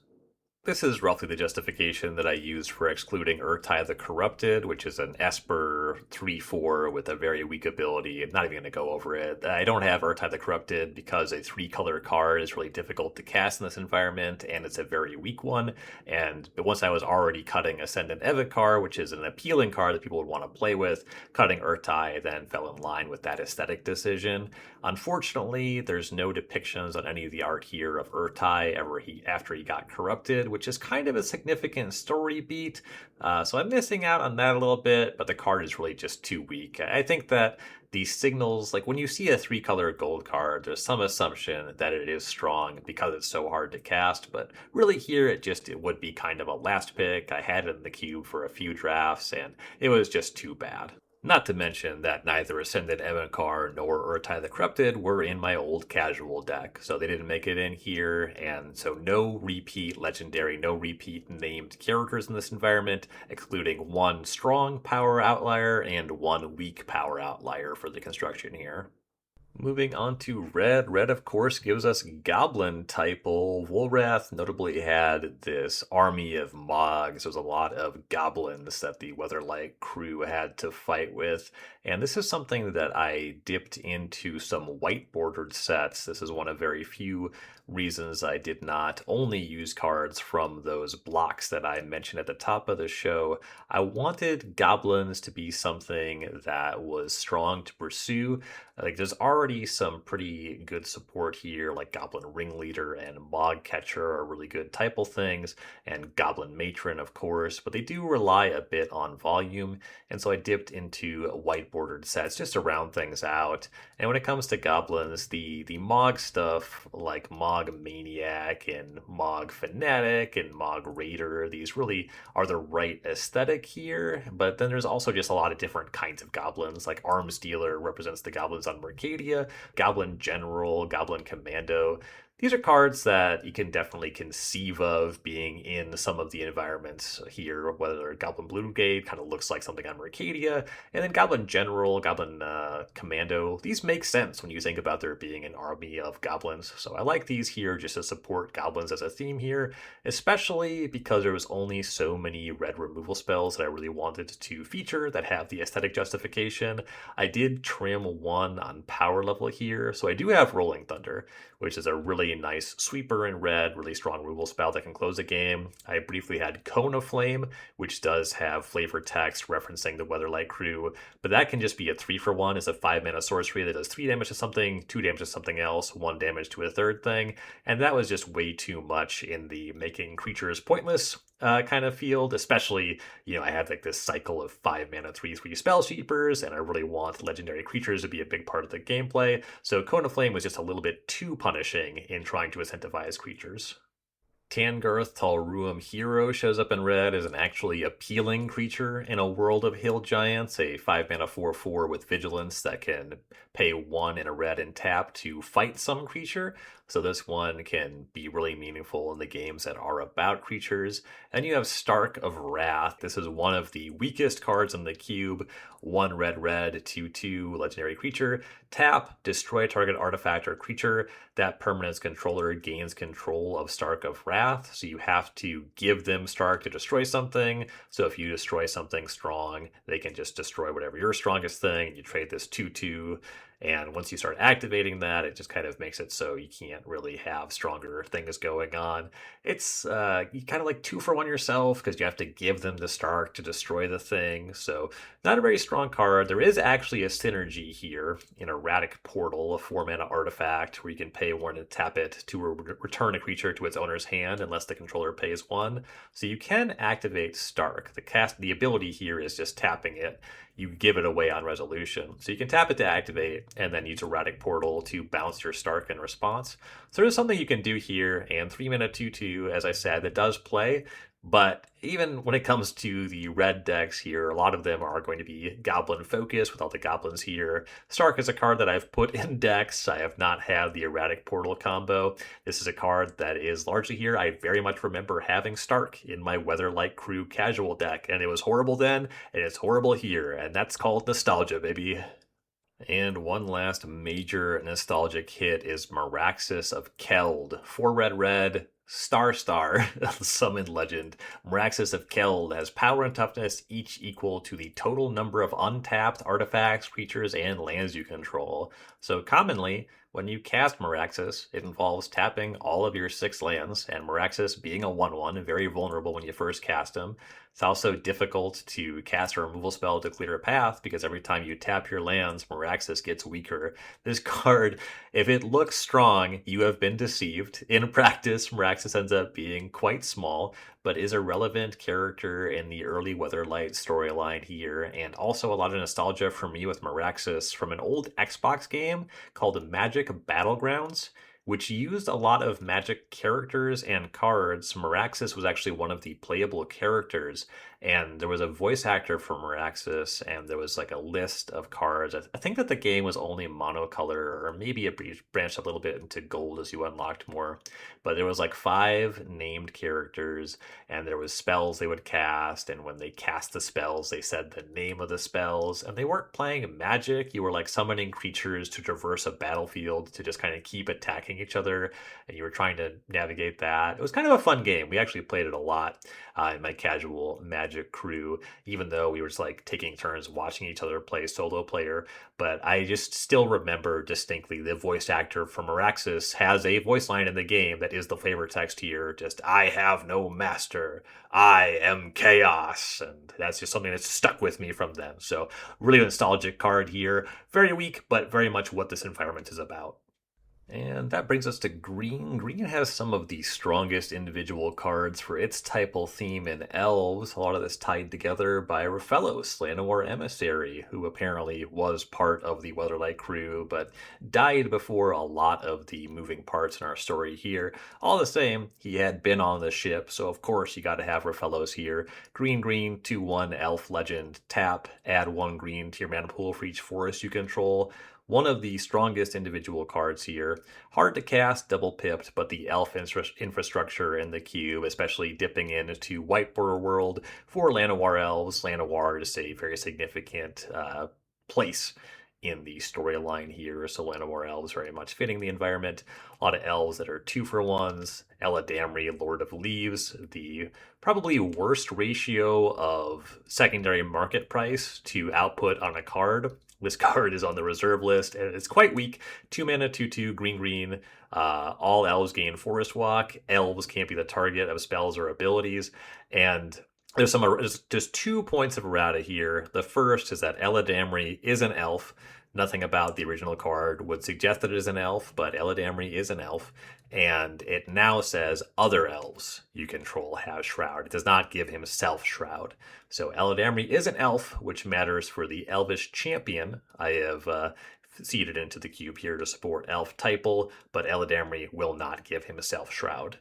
This is roughly the justification that I used for excluding Urtai the Corrupted, which is an Esper 3/4 with a very weak ability. I'm not even going to go over it. I don't have Urtai the Corrupted because a 3-color card is really difficult to cast in this environment, and it's a very weak one. And once I was already cutting Ascendant Evencar, which is an appealing card that people would want to play with, cutting Urtai then fell in line with that aesthetic decision. Unfortunately, there's no depictions on any of the art here of Urtai after he got corrupted, which is kind of a significant story beat. So I'm missing out on that a little bit, but the card is really just too weak. I think that the signals, like when you see a 3-color gold card, there's some assumption that it is strong because it's so hard to cast, but really here it would be kind of a last pick. I had it in the cube for a few drafts, and it was just too bad. Not to mention that neither Ascendant Evencar nor Urtai the Corrupted were in my old casual deck, so they didn't make it in here, and so no repeat legendary, no repeat named characters in this environment, excluding one strong power outlier and one weak power outlier for the construction here. Moving on to red. Red, of course, gives us Goblin Typal. Volrath notably had this army of Mogs. There was a lot of goblins that the Weatherlight crew had to fight with. And this is something that I dipped into some white bordered sets. This is one of very few reasons I did not only use cards from those blocks that I mentioned at the top of the show. I wanted goblins to be something that was strong to pursue. Like there's already some pretty good support here, like Goblin Ringleader and Mog Catcher are really good typal things, and Goblin Matron, of course, but they do rely a bit on volume, and so I dipped into white bordered sets just to round things out. And when it comes to goblins, the Mog stuff, like Mog Maniac and Mog Fanatic and Mog Raider, these really are the right aesthetic here, but then there's also just a lot of different kinds of goblins, like Arms Dealer represents the goblins on Mercadia, Goblin General, Goblin Commando. These are cards that you can definitely conceive of being in some of the environments here, whether Goblin Blue Brigade kind of looks like something on Mercadia, and then Goblin General, Goblin Commando. These make sense when you think about there being an army of goblins, so I like these here just to support goblins as a theme here, especially because there was only so many red removal spells that I really wanted to feature that have the aesthetic justification. I did trim one on power level here, so I do have Rolling Thunder, which is a really nice sweeper in red, really strong removal spell that can close a game. I briefly had Cone of Flame, which does have flavor text referencing the Weatherlight crew, but that can just be a 3-for-1. It's a 5-mana sorcery that does 3 damage to something, 2 damage to something else, 1 damage to a third thing, and that was just way too much in the making creatures pointless kind of field, especially, I had like this cycle of 5-mana 3/3 spell sweepers, and I really want legendary creatures to be a big part of the gameplay, so Cone of Flame was just a little bit too punishing in trying to incentivize creatures. Tangarth Talruum Hero shows up in red as an actually appealing creature in a world of hill giants, a 5-mana 4/4 with vigilance that can pay 1 in a red and tap to fight some creature. So this one can be really meaningful in the games that are about creatures. And you have Stark of Wrath. This is one of the weakest cards in the cube. 1 red, 2/2 legendary creature. Tap, destroy target artifact or creature. That permanent's controller gains control of Stark of Wrath. So you have to give them Stark to destroy something. So if you destroy something strong, they can just destroy whatever your strongest thing. You trade this 2/2. And once you start activating that, it just kind of makes it so you can't really have stronger things going on. It's you kind of like 2-for-1 yourself because you have to give them the Stark to destroy the thing. So not a very strong card. There is actually a synergy here in Erratic Portal, a 4-mana artifact where you can pay 1 and tap it to return a creature to its owner's hand unless the controller pays 1. So you can activate Stark. The ability here is just tapping it. You give it away on resolution. So you can tap it to activate and then use Erratic Portal to bounce your Stark in response. So there's something you can do here, and 3-mana 2/2, as I said, that does play. But even when it comes to the red decks here, a lot of them are going to be goblin focused with all the goblins here. Stark is a card that I've put in decks. I have not had the Erratic Portal combo. This is a card that is largely here. I very much remember having Stark in my Weatherlight Crew casual deck, and it was horrible then, and it's horrible here, and that's called nostalgia, baby. And one last major nostalgic hit is Meraxis of Keld. 4 red, Star, Summoned Legend. Meraxis of Keld has power and toughness each equal to the total number of untapped artifacts, creatures, and lands you control. So commonly, when you cast Meraxis, it involves tapping all of your 6 lands, and Meraxis being a 1/1, very vulnerable when you first cast him. It's also difficult to cast a removal spell to clear a path because every time you tap your lands, Meraxis gets weaker. This card, if it looks strong, you have been deceived. In practice, Meraxis ends up being quite small, but is a relevant character in the early Weatherlight storyline here, and also a lot of nostalgia for me with Meraxis from an old Xbox game called Magic Battlegrounds, which used a lot of Magic characters and cards. Meraxis was actually one of the playable characters, and there was a voice actor for Meraxis, and there was like a list of cards. I think that the game was only monocolor, or maybe it branched a little bit into gold as you unlocked more, but there was like 5 named characters, and there was spells they would cast, and when they cast the spells, they said the name of the spells, and they weren't playing Magic. You were like summoning creatures to traverse a battlefield to just kind of keep attacking each other, and you were trying to navigate that. It was kind of a fun game. We actually played it a lot in my casual Magic crew, even though we were just like taking turns watching each other play solo player. But I just still remember distinctly the voice actor from Araxis has a voice line in the game that is the flavor text here, just "I have no master, I am chaos," and that's just something that's stuck with me from then. So really nostalgic card here, very weak, but very much what this environment is about. And that brings us to green. Green has some of the strongest individual cards for its typal theme in Elves. A lot of this tied together by Raphellos, Llanowar Emissary, who apparently was part of the Weatherlight crew, but died before a lot of the moving parts in our story here. All the same, he had been on the ship, so of course you got to have Raphellos here. Green, green, 2/1 Elf Legend. Tap, add 1 green to your mana pool for each forest you control. One of the strongest individual cards here. Hard to cast, double pipped, but the elf infrastructure in the cube, especially dipping into White Border World for Llanowar elves. Llanowar is a very significant place in the storyline here, so Llanowar elves very much fitting the environment. A lot of elves that are 2-for-1s. Eladamri, Lord of Leaves, the probably worst ratio of secondary market price to output on a card. This card is on the reserve list, and it's quite weak. 2 mana, 2/2, green, green. All elves gain Forest Walk. Elves can't be the target of spells or abilities. And there's just 2 points of errata here. The first is that Eladamri is an elf. Nothing about the original card would suggest that it is an elf, but Eladamri is an elf. And it now says other elves you control have Shroud. It does not give him self-Shroud. So Eladamri is an elf, which matters for the Elvish Champion. I have seeded into the cube here to support Elf Typal, but Eladamri will not give him a self-Shroud.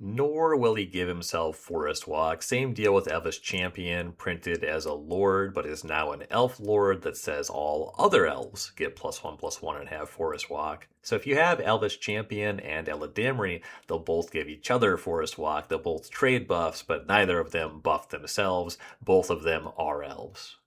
Nor will he give himself Forest Walk. Same deal with Elvish Champion, printed as a Lord, but is now an Elf Lord that says all other elves get +1/+1 and have Forest Walk. So if you have Elvish Champion and Eladamri, they'll both give each other Forest Walk. They'll both trade buffs, but neither of them buff themselves. Both of them are elves.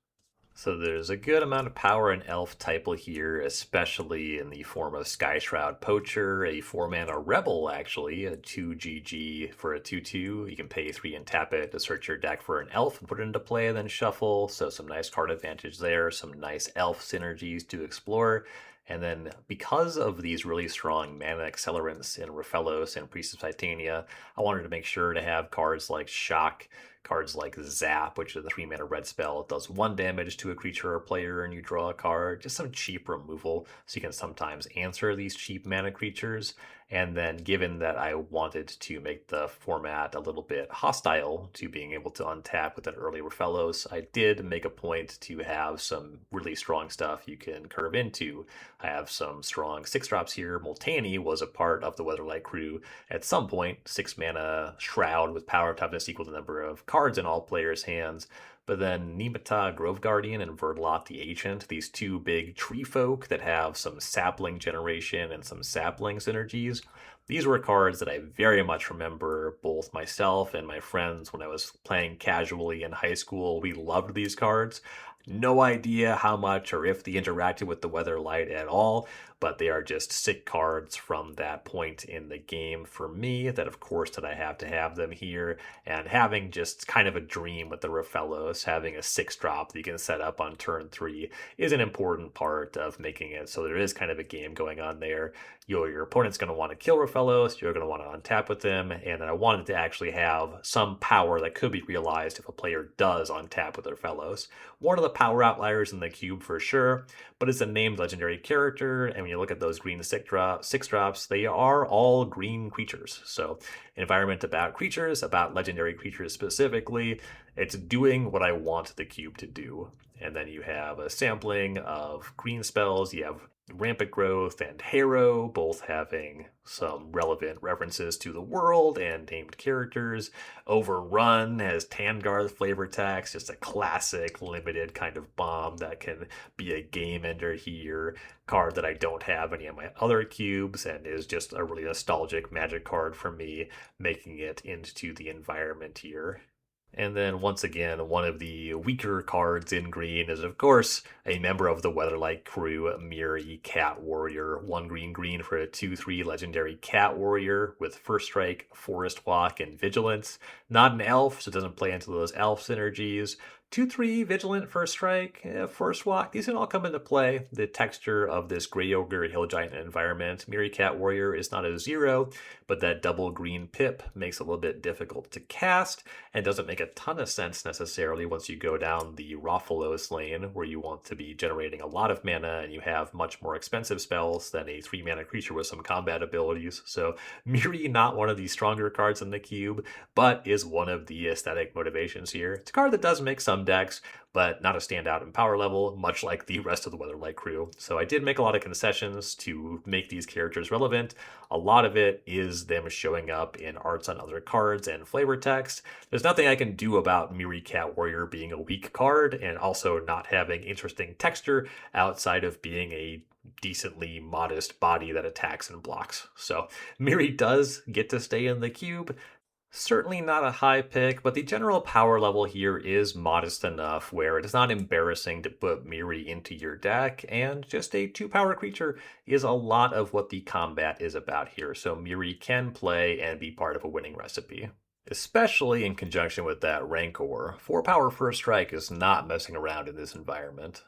So there's a good amount of power in Elf Typal here, especially in the form of Skyshroud Poacher, a 4-mana Rebel actually, a 2 GG for a 2/2. You can pay 3 and tap it to search your deck for an elf and put it into play and then shuffle, so some nice card advantage there, some nice elf synergies to explore. And then because of these really strong mana accelerants in Raphellos and Priest of Titania, I wanted to make sure to have cards like Shock, cards like Zap, which is a 3-mana red spell. It does 1 damage to a creature or player and you draw a card. Just some cheap removal, so you can sometimes answer these cheap mana creatures. And then given that I wanted to make the format a little bit hostile to being able to untap with an early Raphellos, I did make a point to have some really strong stuff you can curve into. I have some strong 6-drops here. Multani was a part of the Weatherlight crew at some point. 6 mana Shroud with power toughness equal to the number of cards in all players' hands. But then Nimita, Grove Guardian, and Verdlot the Ancient, these 2 big tree folk that have some sapling generation and some sapling synergies. These were cards that I very much remember both myself and my friends when I was playing casually in high school. We loved these cards. No idea how much or if they interacted with the Weatherlight at all, but they are just sick cards from that point in the game for me, that of course that I have to have them here. And having just kind of a dream with the Raphellos, having a 6-drop that you can set up on turn 3 is an important part of making it so there is kind of a game going on there. Your opponent's going to want to kill Raphellos, you're going to want to untap with them, and I wanted to actually have some power that could be realized if a player does untap with Raphellos. One of the power outliers in the cube for sure, but it's a named legendary character, and when you look at those green 6-drops, they are all green creatures. So an environment about creatures, about legendary creatures specifically, it's doing what I want the cube to do. And then you have a sampling of green spells, you have Rampant Growth and Harrow, both having some relevant references to the world and named characters. Overrun has Tangarth flavor text, just a classic limited kind of bomb that can be a game ender here. Card that I don't have any of my other cubes and is just a really nostalgic Magic card for me, making it into the environment here. And then once again, one of the weaker cards in green is, of course, a member of the Weatherlight crew, Miri Cat Warrior. 1 green for a 2/3 legendary Cat Warrior with First Strike, Forest Walk, and Vigilance. Not an elf, so it doesn't play into those elf synergies. 2/3 Vigilant, First Strike, First Walk, these can all come into play. The texture of this Grey Ogre Hill Giant environment. Miri Cat Warrior is not a 0, but that double green pip makes it a little bit difficult to cast and doesn't make a ton of sense necessarily once you go down the Vorthos lane where you want to be generating a lot of mana and you have much more expensive spells than a 3-mana creature with some combat abilities. So Miri, not one of the stronger cards in the cube, but is one of the aesthetic motivations here. It's a card that does make some decks, but not a standout in power level, much like the rest of the Weatherlight crew. So I did make a lot of concessions to make these characters relevant. A lot of it is them showing up in arts on other cards and flavor text. There's nothing I can do about Miri Cat Warrior being a weak card and also not having interesting texture outside of being a decently modest body that attacks and blocks. So Miri does get to stay in the cube. Certainly not a high pick, but the general power level here is modest enough where it is not embarrassing to put Miri into your deck, and just a 2-power creature is a lot of what the combat is about here, so Miri can play and be part of a winning recipe. Especially in conjunction with that Rancor. 4-power First Strike is not messing around in this environment.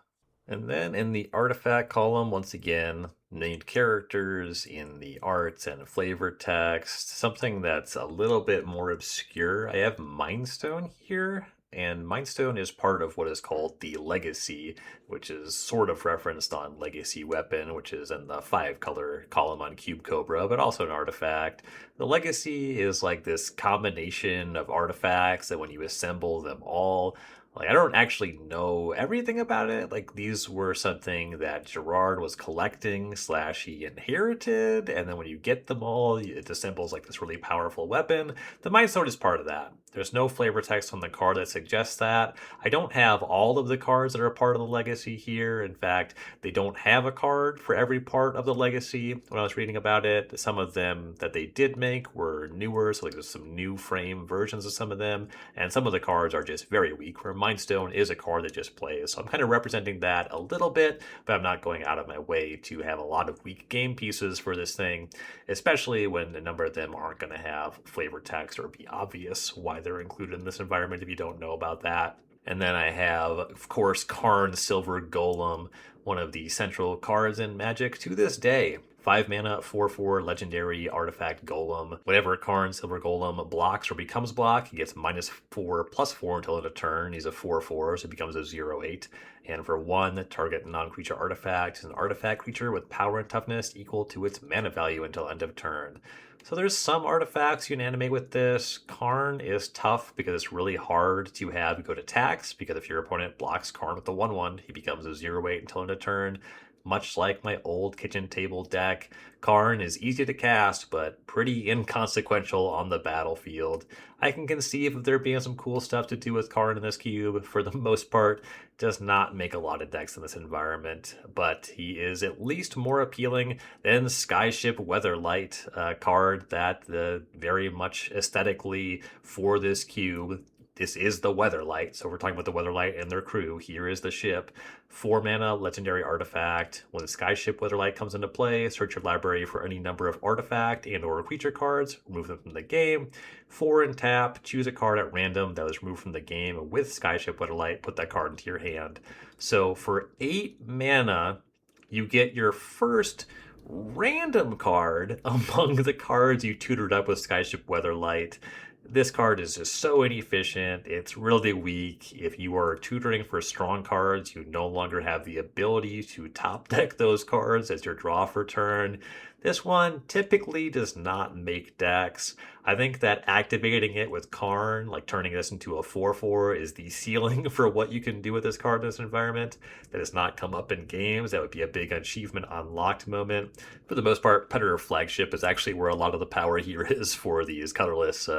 And then in the artifact column, once again, named characters in the arts and flavor text, something that's a little bit more obscure. I have Mindstone here, and Mindstone is part of what is called the Legacy, which is sort of referenced on Legacy Weapon, which is in the 5-color column on Cube Cobra, but also an artifact. The Legacy is like this combination of artifacts that when you assemble them all, I don't actually know everything about it. These were something that Gerrard was collecting / he inherited, and then when you get them all, it assembles this really powerful weapon. The Mindstone is part of that. There's no flavor text on the card that suggests that. I don't have all of the cards that are part of the Legacy here. In fact, they don't have a card for every part of the Legacy when I was reading about it. Some of them that they did make were newer, so there's some new frame versions of some of them, and some of the cards are just very weak, where Mindstone is a card that just plays. So I'm kind of representing that a little bit, but I'm not going out of my way to have a lot of weak game pieces for this thing, especially when a number of them aren't going to have flavor text or be obvious why they're included in this environment if you don't know about that. And then I have, of course, Karn Silver Golem, one of the central cards in Magic to this day. 5 mana, 4/4 legendary artifact golem. Whenever Karn Silver Golem blocks or becomes blocked, he gets -4/+4 until end of turn. He's a 4/4, so it becomes a 0/8. And for 1, target non-creature artifact is an artifact creature with power and toughness equal to its mana value until end of turn. So there's some artifacts you can animate with this. Karn is tough because it's really hard to have go to tax, because if your opponent blocks Karn with the 1/1, he becomes a 0/8 until end of turn. Much like my old kitchen table deck, Karn is easy to cast, but pretty inconsequential on the battlefield. I can conceive of there being some cool stuff to do with Karn in this cube. For the most part, does not make a lot of decks in this environment, but he is at least more appealing than Skyship Weatherlight, a card that very much aesthetically for this cube. This is the Weatherlight, so we're talking about the Weatherlight and their crew. Here is the ship. 4 mana, legendary artifact. When Skyship Weatherlight comes into play, search your library for any number of artifact and or creature cards, remove them from the game. 4 and tap, choose a card at random that was removed from the game with Skyship Weatherlight, put that card into your hand. So for 8 mana, you get your first random card among the cards you tutored up with Skyship Weatherlight. This card is just so inefficient. It's really weak. If you are tutoring for strong cards, you no longer have the ability to top deck those cards as your draw for turn. This one typically does not make decks. I think that activating it with Karn, turning this into a 4/4, is the ceiling for what you can do with this card in this environment. That has not come up in games. That would be a big achievement unlocked moment. For the most part, Predator Flagship is actually where a lot of the power here is for these colorless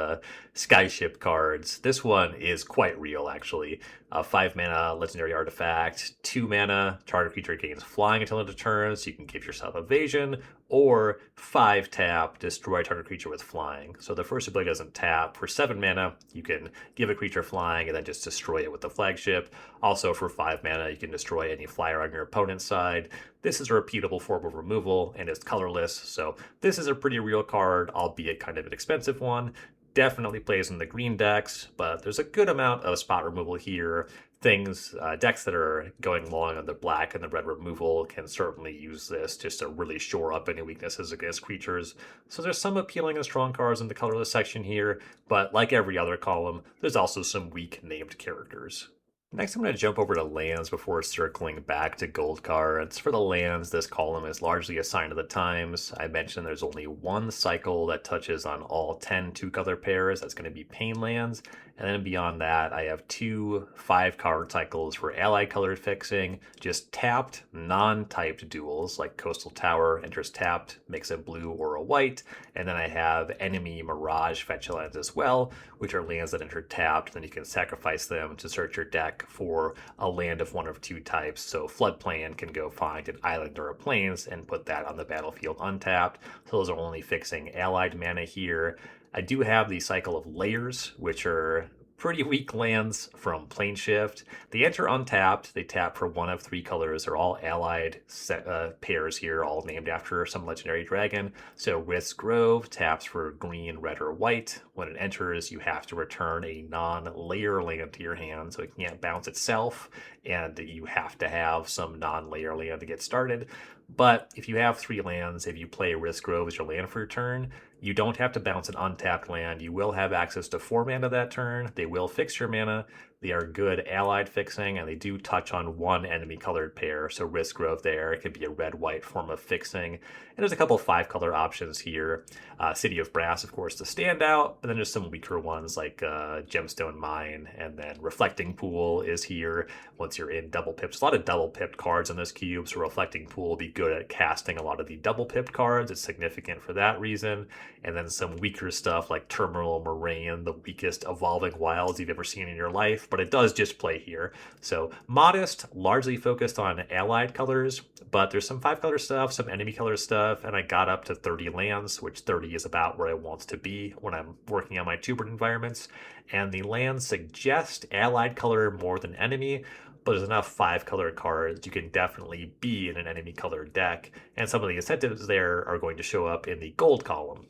Skyship cards. This one is quite real, actually. 5 mana, legendary artifact. 2 mana, target creature gains flying until end of turn, so you can give yourself evasion. Or 5 tap, destroy target creature with flying. So So the first ability doesn't tap. For 7 mana, you can give a creature flying and then just destroy it with the flagship. Also, for 5 mana, you can destroy any flyer on your opponent's side. This is a repeatable form of removal and it's colorless, so this is a pretty real card, albeit kind of an expensive one. Definitely plays in the green decks, but there's a good amount of spot removal here. Decks that are going long on the black and the red removal can certainly use this just to really shore up any weaknesses against creatures. So there's some appealing and strong cards in the colorless section here, but like every other column, there's also some weak named characters. Next, I'm going to jump over to lands before circling back to gold cards. For the lands, this column is largely a sign of the times. I mentioned there's only one cycle that touches on all 10 two-color pairs. That's going to be Pain lands. And then beyond that, I have 2 5-card cycles for allied colored fixing, just tapped, non-typed duels, like Coastal Tower enters tapped, makes a blue or a white. And then I have enemy Mirage fetch lands as well, which are lands that enter tapped. Then you can sacrifice them to search your deck for a land of one of 2 types. So Floodplain can go find an island or a plains and put that on the battlefield untapped. So those are only fixing allied mana here. I do have the cycle of layers, which are pretty weak lands from Plane Shift. They enter untapped. They tap for 1 of 3 colors. They're all allied pairs here, all named after some legendary dragon. So Risk Grove taps for green, red, or white. When it enters, you have to return a non-layer land to your hand, so it can't bounce itself, and you have to have some non-layer land to get started. But if you have 3 lands, if you play Risk Grove as your land for your turn, you don't have to bounce an untapped land. You will have access to 4 mana that turn. They will fix your mana. They are good allied fixing, and they do touch on 1 enemy colored pair. So Risk Grove there, it could be a red-white form of fixing. And there's a couple 5-color options here. City of Brass, of course, to stand out, but then there's some weaker ones like Gemstone Mine, and then Reflecting Pool is here once you're in double pips. A lot of double pipped cards in this cube, so Reflecting Pool will be good at casting a lot of the double pipped cards. It's significant for that reason. And then some weaker stuff like Terminal Moraine, the weakest evolving wilds you've ever seen in your life, but it does just play here. So modest, largely focused on allied colors, but there's some 5-color stuff, some enemy color stuff, and I got up to 30 lands, which 30 is about where I want to be when I'm working on my Twobert environments. And the lands suggest allied color more than enemy, but there's enough 5-color cards you can definitely be in an enemy colored deck, and some of the incentives there are going to show up in the gold column.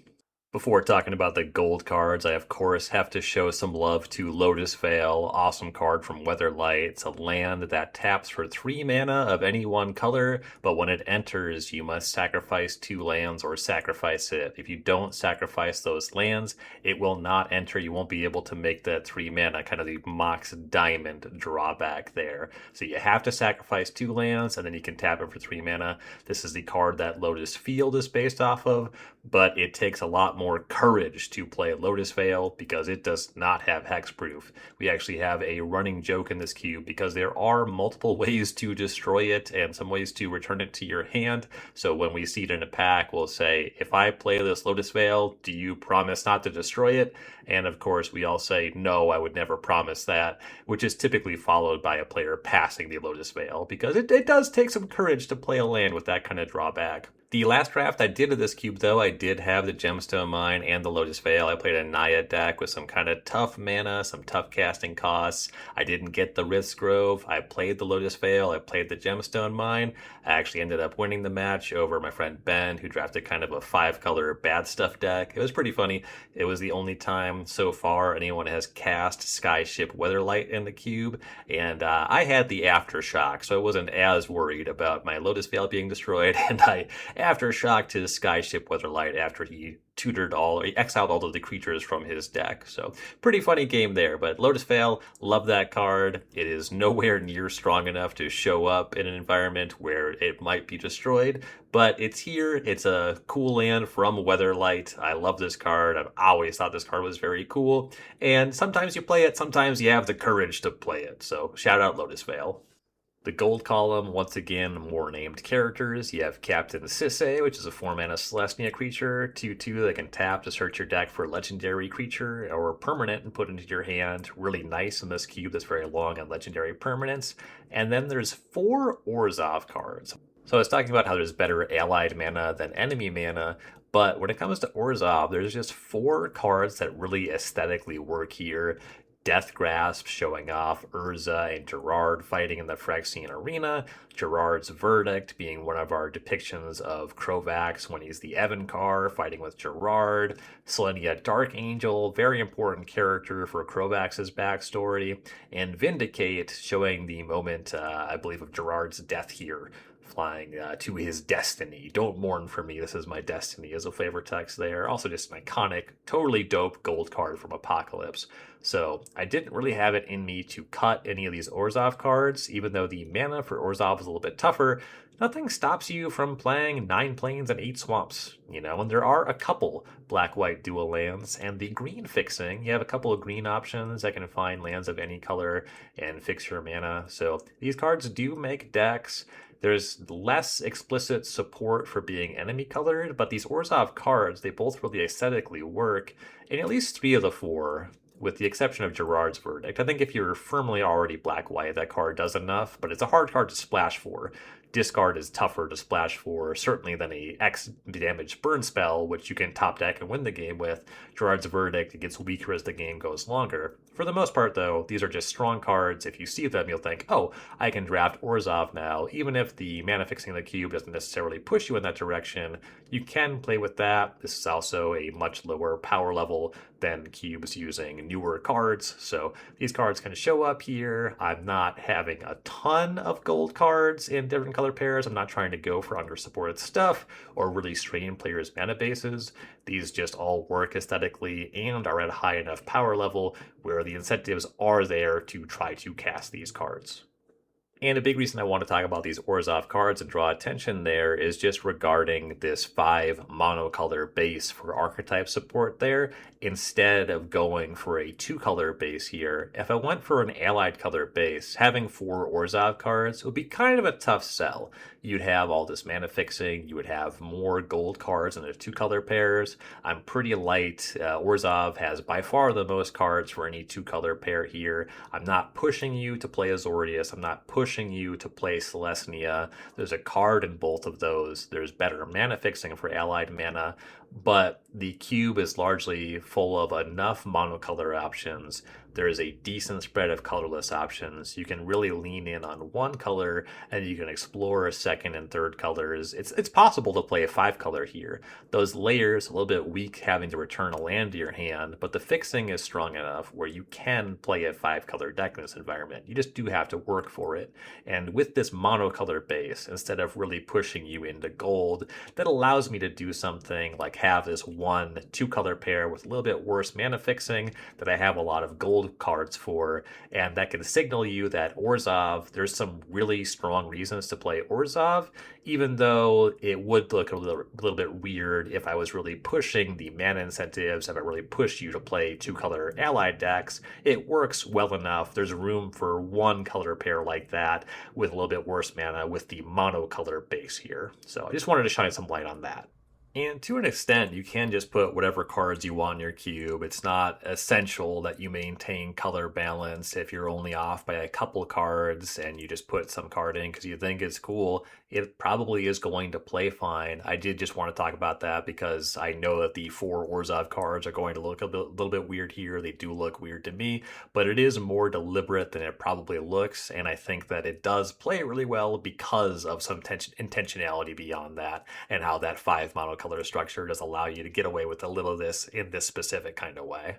Before talking about the gold cards, I of course have to show some love to Lotus Veil, awesome card from Weatherlight. It's a land that taps for 3 mana of any one color, but when it enters, you must sacrifice 2 lands or sacrifice it. If you don't sacrifice those lands, it will not enter. You won't be able to make that 3 mana, kind of the Mox Diamond drawback there. So you have to sacrifice 2 lands, and then you can tap it for 3 mana. This is the card that Lotus Field is based off of, but it takes a lot more courage to play Lotus Veil because it does not have hexproof. We actually have a running joke in this cube because there are multiple ways to destroy it and some ways to return it to your hand. So when we see it in a pack, we'll say, if I play this Lotus Veil, do you promise not to destroy it? And of course, we all say, no, I would never promise that, which is typically followed by a player passing the Lotus Veil because it does take some courage to play a land with that kind of drawback. The last draft I did of this cube, though, I did have the Gemstone Mine and the Lotus Veil. I played a Naya deck with some kind of tough mana, some tough casting costs. I didn't get the Risk Grove. I played the Lotus Veil. I played the Gemstone Mine. I actually ended up winning the match over my friend Ben, who drafted kind of a 5-color bad stuff deck. It was pretty funny. It was the only time so far anyone has cast Skyship Weatherlight in the cube, and I had the Aftershock, so I wasn't as worried about my Lotus Veil being destroyed, and I Aftershock to Skyship Weatherlight after he exiled all of the creatures from his deck. So pretty funny game there, but Lotus Veil, love that card. It is nowhere near strong enough to show up in an environment where it might be destroyed, but it's here. It's a cool land from Weatherlight. I love this card. I've always thought this card was very cool, and sometimes you play it, sometimes you have the courage to play it. So shout out Lotus Veil. The gold column, once again, more named characters. You have Captain Sisse, which is a 4-mana Celestia creature, 2/2 that can tap to search your deck for a legendary creature or permanent and put into your hand. Really nice in this cube that's very long on legendary permanents. And then there's 4 Orzhov cards. So I was talking about how there's better allied mana than enemy mana, But when it comes to Orzhov, there's just 4 cards that really aesthetically work here. Death Grasp showing off Urza and Gerrard fighting in the Phyrexian arena. Gerrard's Verdict being one of our depictions of Krovax when he's the Evankar fighting with Gerrard. Selenia Dark Angel, very important character for Krovax's backstory. And Vindicate showing the moment, I believe, of Gerrard's death here, flying to his destiny. Don't mourn for me, this is my destiny as a flavor text there. Also just an iconic, totally dope gold card from Apocalypse. So I didn't really have it in me to cut any of these Orzhov cards, even though the mana for Orzhov is a little bit tougher. Nothing stops you from playing 9 plains and 8 swamps, and there are a couple black-white dual lands, and the green fixing, you have a couple of green options that can find lands of any color and fix your mana. So these cards do make decks. There's less explicit support for being enemy colored, but these Orzhov cards, they both really aesthetically work in at least 3 of the 4, with the exception of Gerrard's Verdict. I think if you're firmly already black-white, that card does enough, but it's a hard card to splash for. Discard is tougher to splash for, certainly than a X damage burn spell, which you can top deck and win the game with. Gerrard's Verdict, it gets weaker as the game goes longer. For the most part, though, these are just strong cards. If you see them, you'll think, oh, I can draft Orzhov now. Even if the mana fixing the cube doesn't necessarily push you in that direction, you can play with that. This is also a much lower power level than cubes using newer cards, so these cards can show up here. I'm not having a ton of gold cards in different color pairs. I'm not trying to go for under-supported stuff or really strain players' mana bases. These just all work aesthetically and are at a high enough power level where the incentives are there to try to cast these cards. And a big reason I want to talk about these Orzhov cards and draw attention there is just regarding this 5 monocolor base for archetype support there, instead of going for a 2-color base here. If I went for an allied color base, having 4 Orzhov cards would be kind of a tough sell. You'd have all this mana fixing, you would have more gold cards in the 2-color pairs. I'm pretty light. Orzhov has by far the most cards for any 2-color pair here. I'm not pushing you to play Azorius, I'm not pushing you to play Celestia. There's a card in both of those. There's better mana fixing for allied mana, but the cube is largely full of enough monocolor options. There is a decent spread of colorless options. You can really lean in on one color and you can explore second and third colors. It's possible to play a 5-color here. Those layers a little bit weak having to return a land to your hand, but the fixing is strong enough where you can play a 5-color deck in this environment. You just do have to work for it. And with this monocolor base, instead of really pushing you into gold, that allows me to do something like have this 1 2-color pair with a little bit worse mana fixing that I have a lot of gold cards for, and that can signal you that Orzhov, there's some really strong reasons to play Orzhov, even though it would look a little bit weird if I was really pushing the mana incentives, if I really push you to play 2-color allied decks. It works well enough. There's room for 1-color pair like that with a little bit worse mana with the monocolor base here. So I just wanted to shine some light on that. And to an extent, you can just put whatever cards you want in your cube. It's not essential that you maintain color balance. If you're only off by a couple cards and you just put some card in because you think it's cool, it probably is going to play fine. I did just want to talk about that because I know that the 4 Orzhov cards are going to look a little bit weird here. They do look weird to me, but it is more deliberate than it probably looks, and I think that it does play really well because of some intentionality beyond that, and how that 5 monocolor structure does allow you to get away with a little of this in this specific kind of way.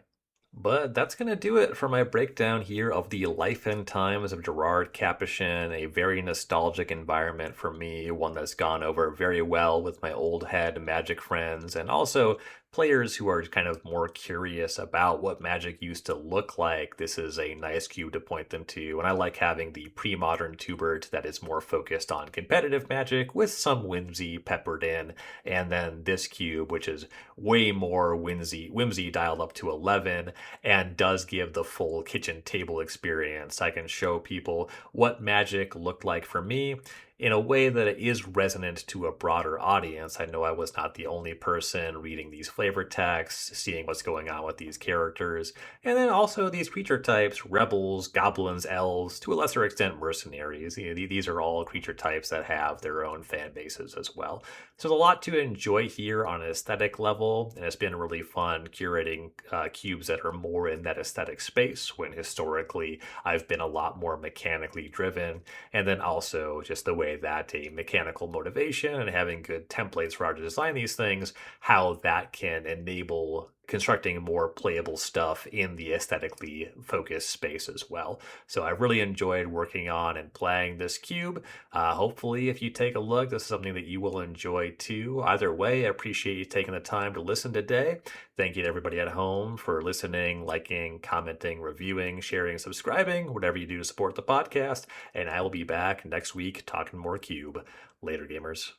But that's going to do it for my breakdown here of the life and times of Gerrard Capashen, a very nostalgic environment for me, one that's gone over very well with my old head Magic friends, and also players who are kind of more curious about what Magic used to look like. This is a nice cube to point them to, and I like having the pre-modern Twobert that is more focused on competitive Magic with some whimsy peppered in, and then this cube, which is way more whimsy dialed up to 11, and does give the full kitchen table experience. I can show people what Magic looked like for me, in a way that it is resonant to a broader audience. I know I was not the only person reading these flavor texts, seeing what's going on with these characters, and then also these creature types: rebels, goblins, elves, to a lesser extent mercenaries. These are all creature types that have their own fan bases as well. So there's a lot to enjoy here on an aesthetic level, and it's been really fun curating cubes that are more in that aesthetic space, when historically I've been a lot more mechanically driven. And then also just the way that a mechanical motivation and having good templates for how to design these things, how that can enable constructing more playable stuff in the aesthetically focused space as well. So I've really enjoyed working on and playing this cube. Hopefully, if you take a look, this is something that you will enjoy too. Either way, I appreciate you taking the time to listen today. Thank you to everybody at home for listening, liking, commenting, reviewing, sharing, subscribing, whatever you do to support the podcast. And I will be back next week talking more cube. Later, gamers.